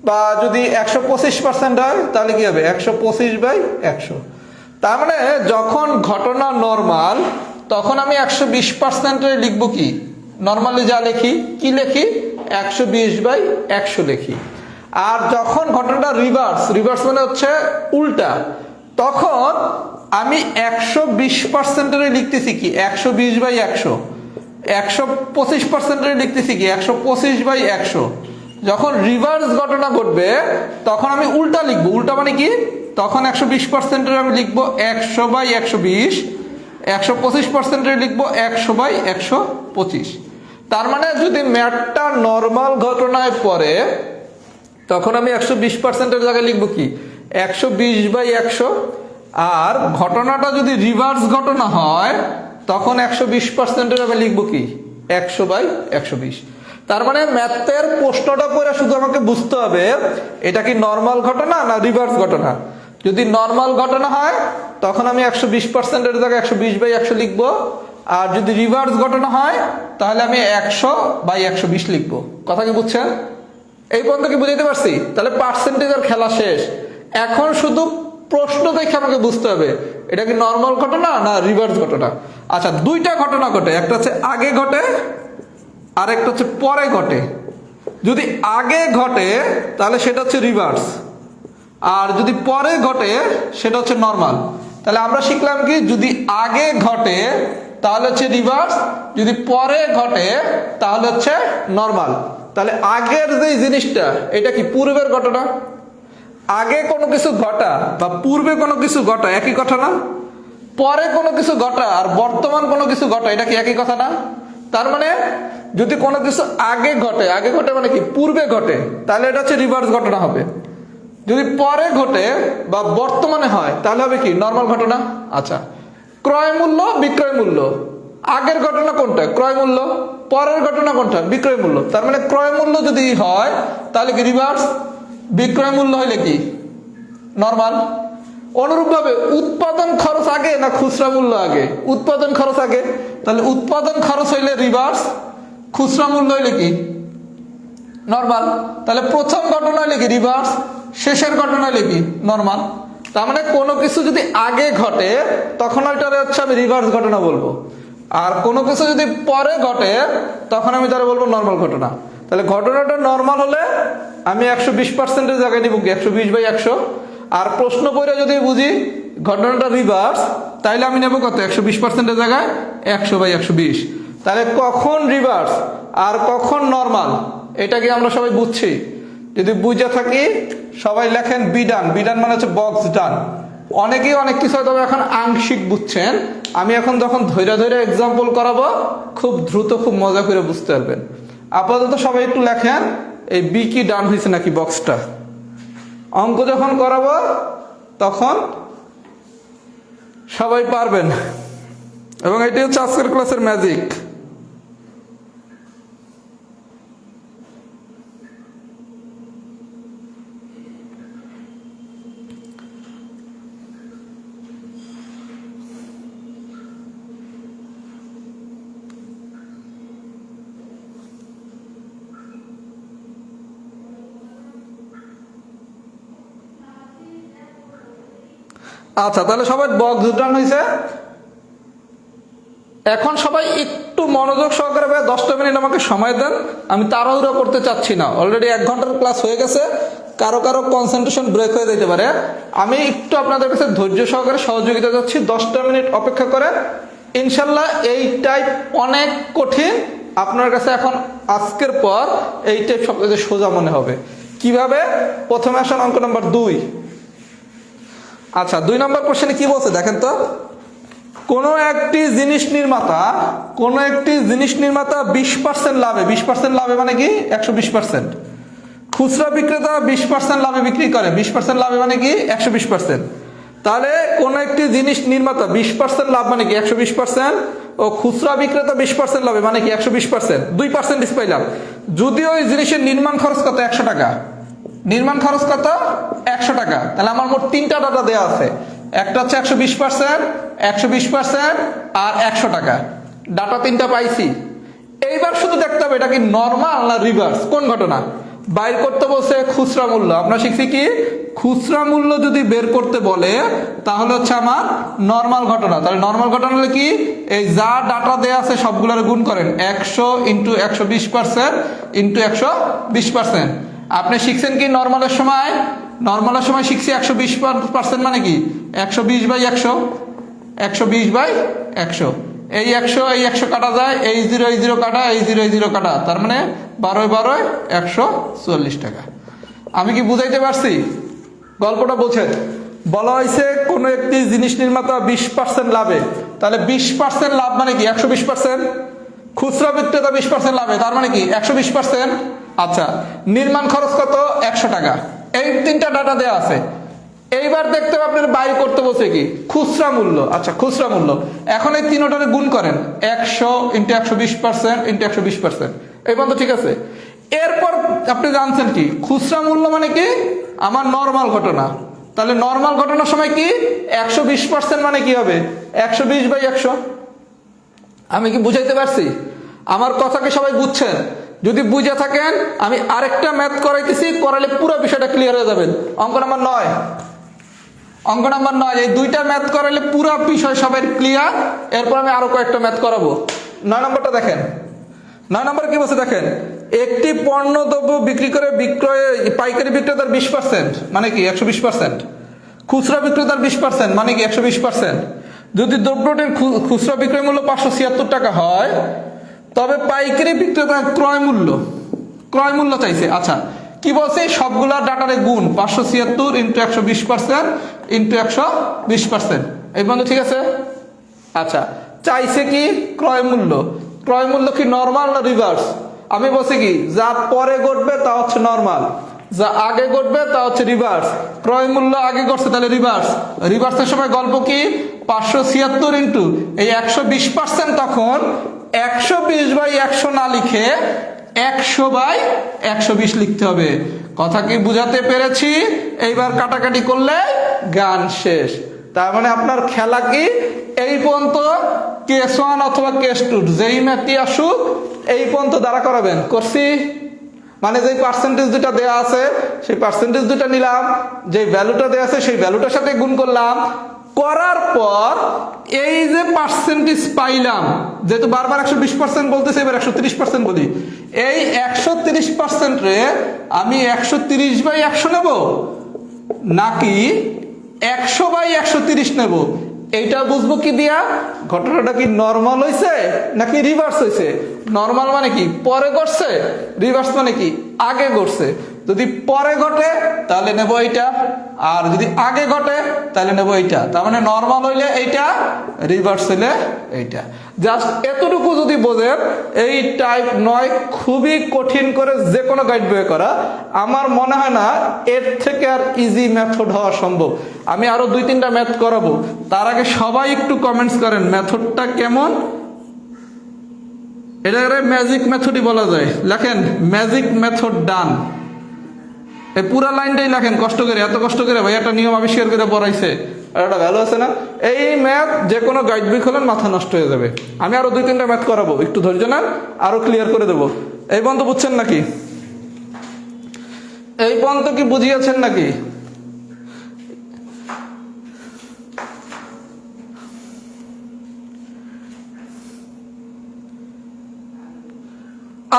Speaker 1: বা যদি 125% হয় তাহলে কি হবে 125/100। তার মানে যখন ঘটনা নর্মাল তখন আমি 120% লিখবো কি, নর্মালি যা লিখি কি লিখি 120/100 লিখি। আর যখন ঘটনাটা রিভার্স মানে হচ্ছে উল্টা, তখন আমি 120% লিখতেছি কি 120/100, 125% লিখতেছি কি 125/100। যখন রিভার্স ঘটনা ঘটবে তখন আমি উল্টা লিখবো। উল্টা মানে কি, তখন 120% আমি লিখবো 100/120, 125% লিখবো 100/125। তার মানে যদি ম্যাথটা নর্মাল ঘটনায় পড়ে তখন আমি 120% জায়গায় লিখবো কি 120/100। আর ঘটনাটা যদি রিভার্স ঘটনা হয় তখন 120% আমি লিখবো কি 100/120। তার মানে ম্যাথের প্রশ্নটা পড়ে শুধু আমাকে বুঝতে হবে এটা কি নর্মাল ঘটনা না রিভার্স ঘটনা। যদি নর্মাল ঘটনা হয় তখন আমি 120% জায়গায় 120/100 লিখবো, আর যদি রিভার্স ঘটনা হয় তাহলে আমি 100/120 লিখবো। কথা কি বুঝছেন? এই পর্যন্ত কি বুঝাইতে পারছি? তাহলে পার্সেন্টেজের খেলা শেষ। এখন শুধু প্রশ্ন দেখে আমাকে বুঝতে হবে এটা কি নর্মাল ঘটনা না রিভার্স ঘটনা। আচ্ছা, দুইটা ঘটনা ঘটে, একটা হচ্ছে আগে ঘটে আর একটা হচ্ছে পরে ঘটে। যদি আগে ঘটে তাহলে সেটা হচ্ছে রিভার্স, আর যদি পরে ঘটে সেটা হচ্ছে নর্মাল। তাহলে আমরা শিখলাম কি, যদি আগে ঘটে তাহলে হচ্ছে রিভার্স, যদি পরে ঘটে তাহলে হচ্ছে নর্মাল। তাহলে আগের যে জিনিসটা এটা কি পূর্বের ঘটনা। আগে কোনো কিছু ঘটা বা পূর্বে কোনো কিছু ঘটা একই কথা না? পরে কোনো কিছু ঘটা আর বর্তমান কোনো কিছু ঘটা এটা কি একই কথা না? তার মানে যদি কোনো কিছু আগে ঘটে মানে কি পূর্বে ঘটে, তাহলে এটা হচ্ছে রিভার্স ঘটনা হবে। যদি পরে ঘটে বা বর্তমানে হয় তাহলে হবে কি নর্মাল ঘটনা। আচ্ছা, ক্রয় মূল্য বিক্রয় মূল্য, আগের ঘটনা কোনটা ক্রয় মূল্য, পরের ঘটনা কোনটা বিক্রয় মূল্য। তার মানে ক্রয় মূল্য যদি হয় তাহলে কি রিভার্স, বিক্রয় মূল্য হইলে কি নর্মাল। অনুরূপভাবে উৎপাদন খরচ আগে না খুচরা মূল্য আগে, উৎপাদন খরচ আগে, তাহলে উৎপাদন খরচ হইলে রিভার্স, খুচরা মূল্য হইলে কি নর্মাল। তাহলে প্রথম ঘটনা হইলে কি রিভার্স, শেষের ঘটনা হইলে কি নর্মাল। তার মানে কোনো কিছু যদি আগে ঘটে তখন ওইটারে হচ্ছে আমি রিভার্স ঘটনা বলবো, আর কোনো কিছু যদি পরে ঘটে তখন আমি তারা বলবো নর্মাল ঘটনা। তাহলে ঘটনাটা নর্মাল হলে আমি 120% জায়গায় নিব কি 120/100। আর প্রশ্ন পড়ে যদি বুঝি ঘটনাটা রিভার্স তাইলে আমি নেব কত 120% জায়গায় 100/120। তাহলে কখন রিভার্স আর কখন নর্মাল এটা কি আমরা সবাই বুঝছি? যদি বুঝে থাকি সবাই লেখেন বিডান। বিডান মানে হচ্ছে বক্স ডান। অনেকেই অনেক কিছু হয়তো এখন আংশিক বুঝছেন, আমি এখন যখন ধৈর্য ধৈর্য এক্সাম্পল করাবো খুব দ্রুত খুব মজা করে বুঝতে পারবেন। আপাতত সবাই একটু লেখেন এই বি কি ডান হয়েছে নাকি বক্সটা। অঙ্ক যখন করাবো তখন সবাই পারবেন, এবং এটি হচ্ছে আজকের ক্লাসের ম্যাজিক। আচ্ছা, তাহলে সবাই বক্স ডান হয়েছে। এখন সবাই একটু মনোযোগ সহকারে 10টা মিনিট আমাকে সময় দেন, আমি তাড়াহুড়ো করতে চাচ্ছি না। অলরেডি 1 ঘন্টার ক্লাস হয়ে গেছে, কারো কারো কনসেন্ট্রেশন ব্রেক হয়ে যেতে পারে। আমি একটু আপনাদের কাছে ধৈর্য সহকারে সহযোগিতা চাচ্ছি, 10টা মিনিট অপেক্ষা করে। ইনশাল্লাহ এই টাইপ অনেক কঠিন, আপনার কাছে এখন আজকের পর এই টাইপ সবচেয়ে সোজা মনে হবে। কিভাবে? প্রথমে আসেন অঙ্ক নাম্বার 2। আচ্ছা, 2 নম্বর কোশ্চেনে কি বলছে দেখেন তো। কোনো একটি জিনিস নির্মাতা 20% লাভে, 20% লাভে মানে কি 120%। খুচরা বিক্রেতা 20% লাভে বিক্রি করে, 20% লাভে মানে কি 120%। তাহলে কোন একটি জিনিস নির্মাতা 20% লাভ মানে কি 120%, ও খুচরা বিক্রেতা 20% লাভে মানে কি 120%, 2% পাইলাম। যদিও ওই জিনিসের নির্মাণ খরচ কত 100 টাকা, নির্মাণ খরচ কত 100 টাকা, তাহলে আমার মোট 3টা ডাটা দেওয়া আছে। একটা হচ্ছে 120%, 120% আর 100 টাকা, ডাটা 3টা পাইছি। এইবার শুধু দেখতে হবে এটা কি নরমাল না রিভার্স, কোন ঘটনা বাইর করতে বলছে। খুচরা মূল্য আমরা শিখছি কি, খুচরা মূল্য যদি বের করতে বলে তাহলে হচ্ছে আমার নরমাল ঘটনা। তাহলে নরমাল ঘটনা হলে কি, এই যা ডাটা দেয়া আছে সবগুলোর গুণ করেন 100 ইন্টু 120% ইন্টু 120%। আপনি শিখছেন কি নরমালের সময়, নরমালের সময় শিখছি 120% মানে কি 120/100, 120/100। এই 100 এই 100 কাটা যায়, এই 0 এই 0 কাটা, এই 0 এই 0 কাটা, তার মানে 12 140 টাকা। আমি কি বুঝাইতে পারছি? গল্পটা বোঝেন। বলা হয়েছে কোনো একটি জিনিস নির্মাতা 20% লাভে, তাহলে 20% লাভ মানে কি 120%, খুচরা বিক্রেতা 20% লাভে তার মানে কি 120%। আচ্ছা, নির্মাণ খরচ কত 100 টাকা। এই 3টা ডাটা দেওয়া আছে। এইবার দেখতে হবে আপনার বাইর করতে বলছে কি খুচরা মূল্য। আচ্ছা, খুচরা মূল্য এখন এই 3টারে গুণ করেন 100 ইন্টু 120% ইন্টু 120%, এই পর্যন্ত ঠিক আছে। এরপর আপনি জানছেন কি খুচরা মূল্য মানে কি আমার নরমাল ঘটনা। তাহলে নরমাল ঘটনার সময় কি 120% মানে কি হবে 120/100। আমি কি বুঝাইতে পারছি? আমার কথা কি সবাই বুঝছেন? যদি বুঝে থাকেন আমি আরেকটা ম্যাথ করাইতেছি, করালে পুরো বিষয়টা ক্লিয়ার হয়ে যাবেন। অঙ্ক নাম্বার 9, অঙ্ক নাম্বার 9, এই 2টা ম্যাথ করালে পুরো বিষয় সবাই ক্লিয়ার। এরপর আমি আরো কয়েকটা ম্যাথ করাবো। 9 নম্বরটা দেখেন। 9 নম্বরে কি বলছে দেখেন, একটি পণ্য দ্রব্য বিক্রি করে বিক্রয়ে পাইকারি বিক্রেতার 20% মানে কি 120%, খুচরা বিক্রেতার 20% মানে কি 120%। যদি দ্রব্যটির খুচরা বিক্রয় মূল্য 576 টাকা হয়, তবে পাইকারি বিক্রেতার ক্রয় মূল্য চাইছে। আচ্ছা, কি বলছে সবগুলা ডাটারে গুণ 576 ইন্টু 120% ইন্টু 120%, এই বন্ধু ঠিক আছে। আচ্ছা, চাইছে কি ক্রয় মূল্য। ক্রয় মূল্য কি নরমাল না রিভার্স? আমি বলছি কি যা পরে ঘটবে তা হচ্ছে নরমাল, যা আগে ঘটবে তা হচ্ছে রিভার্স। ক্রয় মূল্য আগে ঘটছে তাহলে রিভার্স। রিভার্সের সময় গল্প কি 576 ইন্টু এই 120%, তখন 120/100 না লিখে 100/120 লিখতে হবে। কথা কি বুঝাতে পেরেছি? এইবার কাটাকাটি করলে গান শেষ। তার মানে আপনার খেলা কি এই পর্যন্ত কেস 1 অথবা কেস 2 যেই ম্যাথই আসুক এই পর্যন্ত দ্বারা করাবেন। করছি মানে যে পার্সেন্টেজ দুটা দেওয়া আছে সেই পার্সেন্টেজ দুটা নিলাম, যে ভ্যালুটা দেওয়া আছে সেই ভ্যালুটার সাথে গুণ করলাম, করার পর এই যে পার্সেন্টেজ পাইলাম, যেহেতু বারবার 120% বলতেছে এবার 130% বলি, এই 130% রে আমি 130/100 নেব নাকি 100/130 নেব, এইটা বুঝবো কি দিয়া, ঘটনাটা কি নরমাল হয়েছে নাকি রিভার্স হয়েছে। নরমাল মানে কি পরে ঘটছে, রিভার্স মানে কি আগে ঘটছে। যদি পরে ঘটে তাহলে নেব এইটা, আর যদি আগে ঘটে তাহলে নেব এইটা। তার মানে নরমাল হইলে এইটা, রিভার্স হইলে এইটা। জাস্ট এতটুকু যদি বোঝেন, এই টাইপ 9 খুবই কঠিন করে যে কোনো গাইড বই করা, আমার মনে হয় না এর থেকে আর ইজি মেথড হওয়া সম্ভব। আমি আরো 2-3টা ম্যাথ করাবো, তার আগে সবাই একটু কমেন্টস করেন মেথডটা কেমন। এটাকে ম্যাজিক মেথডই বলা যায়। লেখেন ম্যাজিক মেথড ডান, এই পুরা লাইনটাই লেখেন কষ্ট করে, এত কষ্ট করে ভাই একটা নিয়ম আবিষ্কার করে পড়াইছে, আর একটা ভ্যালু আছে না। এই ম্যাথ যে কোনো গাইড বই খোলেন মাথা নষ্ট হয়ে যাবে। আমি আরো 2-3টা ম্যাথ করাবো, একটু ধৈর্য নেন, আরো ক্লিয়ার করে দেবো। এই পর্যন্ত বুঝছেন নাকি? এই পর্যন্ত কি বুঝিয়েছেন নাকি?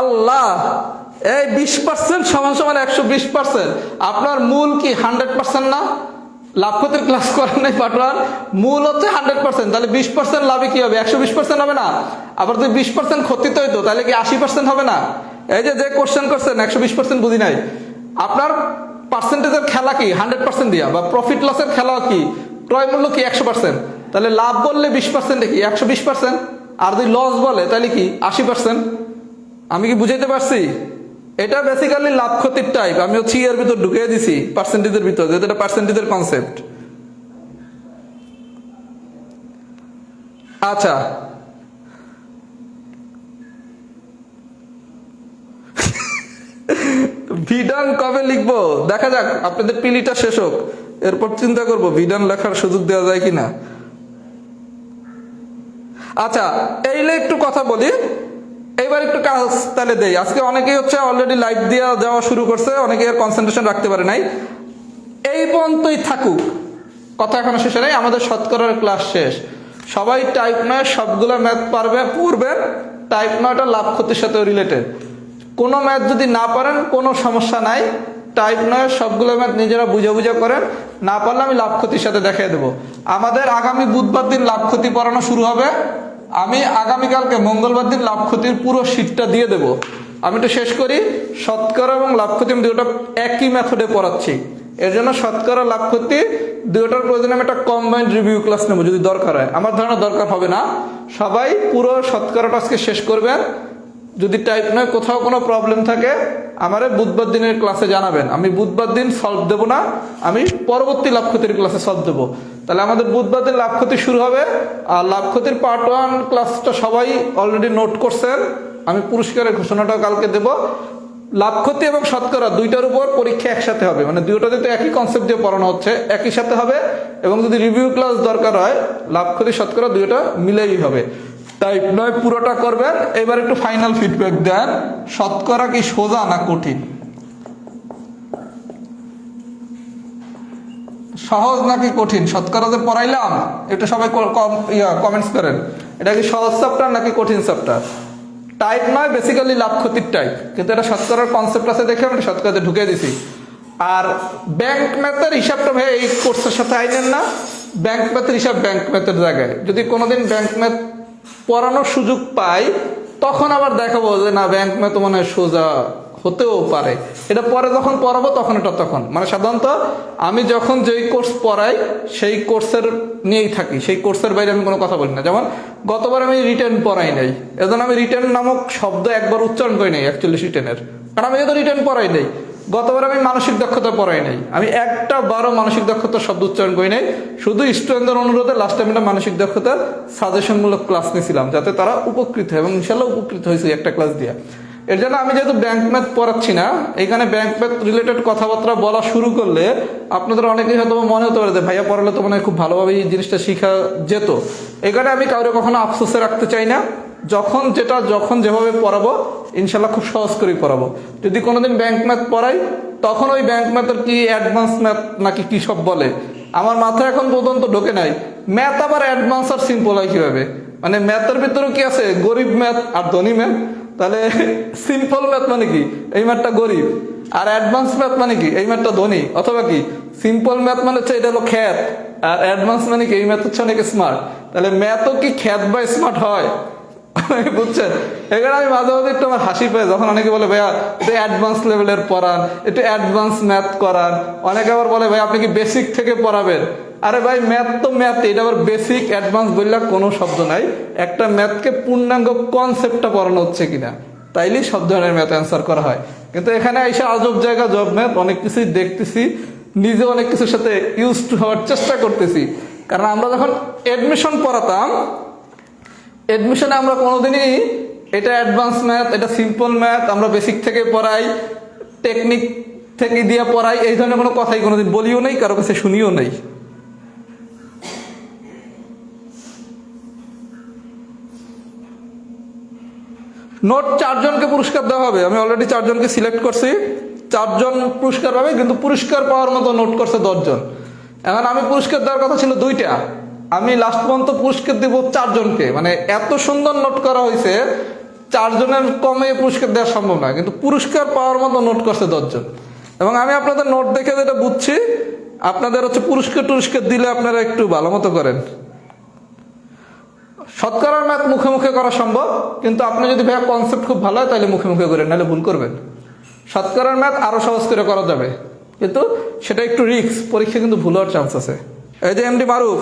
Speaker 1: আল্লাহ, এই 20% সমান সমান 120%। আপনার মূল কি 100% না? লাভ ক্ষতির ক্লাস করেন নাই পাটোয়ার? মূল হচ্ছে 100%, তাহলে 20% লাভে কি হবে 120% হবে না? আবার যদি 20% ক্ষতিতে হইতো তাহলে কি 80% হবে না? এই যে কোশ্চেন করছেন 120% বুঝি নাই। আপনার পার্সেন্টেজের খেলা কি 100% দিয়া, বা প্রফিট লসের খেলা কি ক্রয় মূল্য কি 100%, তাহলে লাভ বললে 20% কি 120%, আর যদি লস বলে তাহলে কি 80%। আমি কি বুঝাইতে পারছি? এটা বেসিক্যালি লাভ ক্ষতির টাইপ, আমি হচ্ছে এর ভিতর ঢুকিয়ে দিছি পার্সেন্টেজের ভিতর, যেহেতু এটা পার্সেন্টেজের কনসেপ্ট। আচ্ছা, ভিডান কবে লিখবো দেখা যাক, আপনাদের পিলিটা শেষ হোক, এরপর চিন্তা করবো ভিডান লেখার সুযোগ দেওয়া যায় কিনা। আচ্ছা, এইলে একটু কথা বলি, এইবার একটু কাজ তাহলে দেই। আজকে অনেকেই হচ্ছে অলরেডি লাইভ দিয়ে যাওয়া শুরু করছে, অনেকে এর কনসেন্ট্রেশন রাখতে পারে নাই। এই পর্যন্তই থাকুক, কথা এখনো শেষ নেই, আমাদের শতকরার ক্লাস শেষ। সবাই টাইপ 9 সবগুলো ম্যাথ পারবে, পড়বেন। টাইপ 9টা লাভ ক্ষতির সাথে রিলেটেড। কোনো ম্যাথ যদি না পারেন কোনো সমস্যা নাই, টাইপ 9 সবগুলো ম্যাথ নিজেরা বুঝে বুঝে করেন, না পারলে আমি লাভ ক্ষতির সাথে দেখিয়ে দেবো। আমাদের আগামী বুধবার দিন লাভ ক্ষতি পড়ানো শুরু হবে। আমি আগামীকালকে মঙ্গলবার দিন লাভ ক্ষতির পুরো শীটটা দিয়ে দেবো। আমি একটু শেষ করি, শতকরা এবং লাভ ক্ষতি আমি দুটো একই মেথডে পড়াচ্ছি। এর জন্য শতকরা লাভ ক্ষতি দুটোর প্রয়োজনে আমি একটা কম্বাইন্ড রিভিউ ক্লাস নেবো যদি দরকার হয়। আমার ধারণা দরকার হবে না, সবাই পুরো শতকরাটা আজকে শেষ করবেন। যদি টাইপ 9 কোথাও কোনো প্রবলেম থাকে আমারে বুধবার দিনের ক্লাসে জানাবেন। আমি বুধবার দিন সলভ দেবো না, আমি পরবর্তী লাভ ক্ষতির ক্লাসে সলভ দেবো। তাহলে আমাদের বুধবার দিন লাভ ক্ষতি শুরু হবে। আর লাভ ক্ষতির পার্ট 1 ক্লাসটা সবাই অলরেডি নোট করছেন, আমি পুরস্কারের ঘোষণাটাও কালকে দেব। লাভ ক্ষতি এবং শতকরা দুইটার উপর পরীক্ষা একসাথে হবে, মানে দুটোতে তো একই কনসেপ্ট দিয়ে পড়ানো হচ্ছে, একই সাথে হবে। এবং যদি রিভিউ ক্লাস দরকার হয় লাভ ক্ষতি শতকরা দুইটা মিলেই হবে। টাইপ 9 পুরোটা করবেন। এবার একটু ফাইনাল ফিডব্যাক দেন, শতকরা কি সোজা না কঠিন, সহজ নাকি কঠিন? শতকরা যে পড়াইলাম এটা সবাই কমেন্টস করেন, এটা কি সহজ চ্যাপ্টার নাকি কঠিন চ্যাপ্টার? টাইপ 9 বেসিক্যালি লাভ ক্ষতির টাইপ, কিন্তু এটা শতকরার কনসেপ্ট আছে দেখে আমি শতকরাতে ঢুকিয়ে দিছি। আর ব্যাংক ম্যাথের হিসাবটা ভাই এই কোর্সের সাথে আইনেন না। ব্যাংক ম্যাথের হিসাব ব্যাংক ম্যাথের জায়গায়, যদি কোনোদিন ব্যাংক ম্যাথ পড়ানোর সুযোগ পাই তখন আবার দেখাবো যে না ব্যাংক ম্যাথ মনে হয় সোজা হতেও পারে। এটা পরে যখন পড়াবো তখন এটা তখন, মানে সাধারণত আমি যখন যেই কোর্স পড়াই সেই কোর্সের নিয়েই থাকি, সেই কোর্সের বাইরে আমি কোনো কথা বলি না। যেমন গতবার আমি রিটেন পড়াই নাই, এজন্য আমি রিটেন নামক শব্দ একবার উচ্চারণ করি নাই 41 রিটেনের, কারণ আমি যেহেতু রিটেন পড়াই নাই। গতবার আমি মানসিক দক্ষতা পড়াই নাই, আমি একটা বারো মানসিক দক্ষতার শব্দ উচ্চারণ করি নাই। শুধু স্টুডেন্টদের অনুরোধে লাস্ট টাইম একটা মানসিক দক্ষতার সাজেশনমূলক ক্লাস নিয়েছিলাম, যাতে তারা উপকৃত হয়, এবং ইনশাল্লাহ উপকৃত হয়েছে একটা ক্লাস দিয়ে। এর জন্য আমি যেহেতু ব্যাংক ম্যাথ পড়াচ্ছি না, এখানে ব্যাংক ম্যাথ রিলেটেড কথাবার্তা বলা শুরু করলে আপনাদের অনেকেই হয়তো মনে হতে পারে যে ভাইয়া পড়ালে তো মনে হয় খুব ভালোভাবে এই জিনিসটা শেখা যেত। এখানে আমি কাউরে কখনো আফসোসে রাখতে চাই না, যখন যেভাবে পড়াবো ইনশাল্লাহ খুব সহজ করেই পড়াবো। যদি কোনোদিন ব্যাংক ম্যাথ পড়াই তখন ওই ব্যাংক ম্যাথের কি অ্যাডভান্স ম্যাথ নাকি কি সব বলে আমার মাথায় এখন পর্যন্ত ঢোকে নাই। ম্যাথ আবার অ্যাডভান্স আর সিম্পল হয় কিভাবে? মানে ম্যাথের ভিতরে কি আছে গরিব ম্যাথ আর ধনী ম্যাথ, তাহলে সিম্পল ম্যাথ মানে কি এই ম্যাথটা গরিব, আর অ্যাডভান্স ম্যাথ মানে কি এই ম্যাথটা ধনী, অথবা কি সিম্পল ম্যাথ মানে হচ্ছে এটা হলো খ্যাত, আর অ্যাডভান্স মানে কি এই ম্যাথ হচ্ছে অনেক স্মার্ট। তাহলে ম্যাথও কি খ্যাত বা স্মার্ট হয়? বুঝছেন? এখানে আমি মাঝে মাঝে একটু আমার হাসি পাই যখন অনেকে বলে ভাইয়া এটা অ্যাডভান্স লেভেলের পড়ান, এটা অ্যাডভান্স ম্যাথ করান। অনেকে আবার বলে ভাই আপনি কি বেসিক থেকে পড়াবেন? আরে ভাই ম্যাথ তো ম্যাথ, এটা আবার বেসিক অ্যাডভান্স বললে কোনো শব্দ নাই। একটা ম্যাথকে পূর্ণাঙ্গ কনসেপ্টটা পড়ানো হচ্ছে কিনা, তাইলেই সব ধরনের ম্যাথ অ্যান্সার করা হয়। কিন্তু এখানে এসে আজব জায়গা জব ম্যাথ, অনেক কিছুই দেখতেছি, নিজে অনেক কিছুর সাথে ইউজ টু হওয়ার চেষ্টা করতেছি। কারণ আমরা যখন অ্যাডমিশন পড়াতাম, অ্যাডমিশনে আমরা কোনোদিনই এটা অ্যাডভান্স ম্যাথ, এটা সিম্পল ম্যাথ, আমরা বেসিক থেকে পড়াই, টেকনিক থেকে দিয়ে পড়াই, এই ধরনের কোনো কথাই কোনোদিন বলিও নেই, কারো কাছে শুনিও নেই। নোট 4 জনকে পুরস্কার দেওয়া হবে, আমি অলরেডি 4 জনকে সিলেক্ট করছি, 4 জন পুরস্কার পাবে, কিন্তু পুরস্কার পাওয়ার মতো নোট করছে 10 জন। এখন আমি পুরস্কার দেওয়ার কথা ছিল 2টা, আমি লাস্ট পর্যন্ত পুরস্কার দিব 4 জনকে। মানে এত সুন্দর নোট করা হয়েছে, 4 জনের কমে পুরস্কার দেওয়া সম্ভব না, কিন্তু পুরস্কার পাওয়ার মতো নোট করছে 10 জন। এবং আমি আপনাদের নোট দেখে যেটা বুঝছি, আপনাদের হচ্ছে পুরস্কার দিলে আপনারা একটু ভালো মতো করেন। শতকরার ম্যাথ মুখে মুখে করা সম্ভব, কিন্তু আপনি যদি ভাইয়া কনসেপ্ট খুব ভালো হয় তাহলে মুখে মুখে করেন, নাহলে ভুল করবেন। শতকরার ম্যাথ আরো সহজ করে করা যাবে, কিন্তু সেটা একটু রিস্ক, পরীক্ষা কিন্তু ভুল হওয়ার চান্স আছে। এই যে এমডি মারুফ,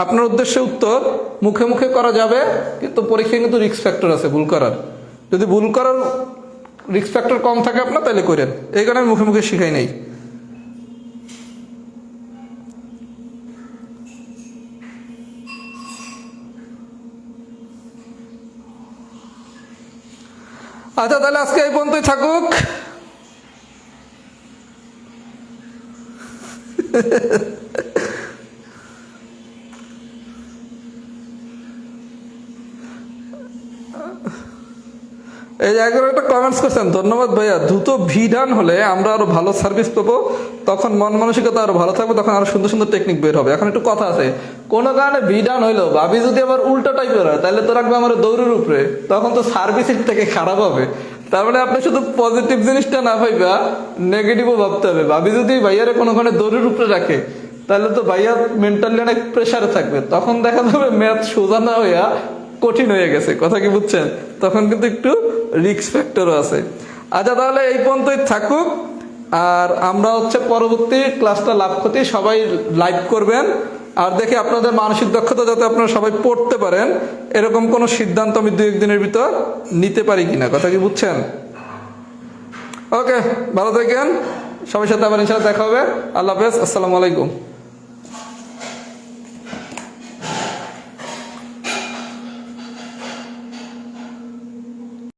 Speaker 1: আপনার উদ্দেশ্যে উত্তর, মুখে মুখে করা যাবে, কিন্তু পরীক্ষায় কিন্তু রিস্ক ফ্যাক্টর আছে ভুল করার। যদি ভুল করার রিস্ক ফ্যাক্টর কম থাকে আপনার, তাহলে করেন। এই কারণে আমি মুখে মুখে শিখাই নাই। আচ্ছা, তাহলে আজকে এই পর্যন্তই থাকুক। এই যে একবার একটা কমেন্টস করছেন, ধন্যবাদ ভাইয়া। দ্রুত ভিডান হলে আমরা আরো ভালো সার্ভিস পাবো, তখন মন মানসিকতা আরো ভালো থাকবে, তখন আরো সুন্দর সুন্দর টেকনিক বের হবে। এখন একটু কথা আছে, কোনো কারণে ভিডান হইলো ভাবি যদি আবার উল্টো টাইপের হয়, তাহলে তো রাখবে আমার দৌড়ের উপরে, তখন তো সার্ভিসের থেকে খারাপ হবে। তার মানে আপনি শুধু পজিটিভ জিনিসটা না ভাইবা, নেগেটিভও ভাবতে হবে। ভাবি যদি ভাইয়ারে কোনোখানে দৌড়ের উপরে রাখে, তাহলে তো ভাইয়া মেন্টালি অনেক প্রেশারে থাকবে, তখন দেখা যাবে ম্যাথ সোজা না হইয়া কঠিন হয়ে গেছে। কথা কি বুঝছেন? তখন কিন্তু একটু রিস্ক ফ্যাক্টরও আছে। আচ্ছা, তাহলে এই পর্যন্তই থাকুক। আর আমরা হচ্ছে পরবর্তী ক্লাসটা লাভ ক্ষতি সবাই লাইভ করবেন। আর দেখি আপনাদের মানসিক দক্ষতা যাতে আপনারা সবাই পড়তে পারেন, এরকম কোনো সিদ্ধান্ত আমি 2-1 দিনের ভিতর নিতে পারি কিনা। কথা কি বুঝছেন? ওকে, ভালো থাকেন। সবার সাথে আবার ইনশাআল্লাহ দেখা হবে। আল্লাহ হাফেজ, আসসালামু আলাইকুম।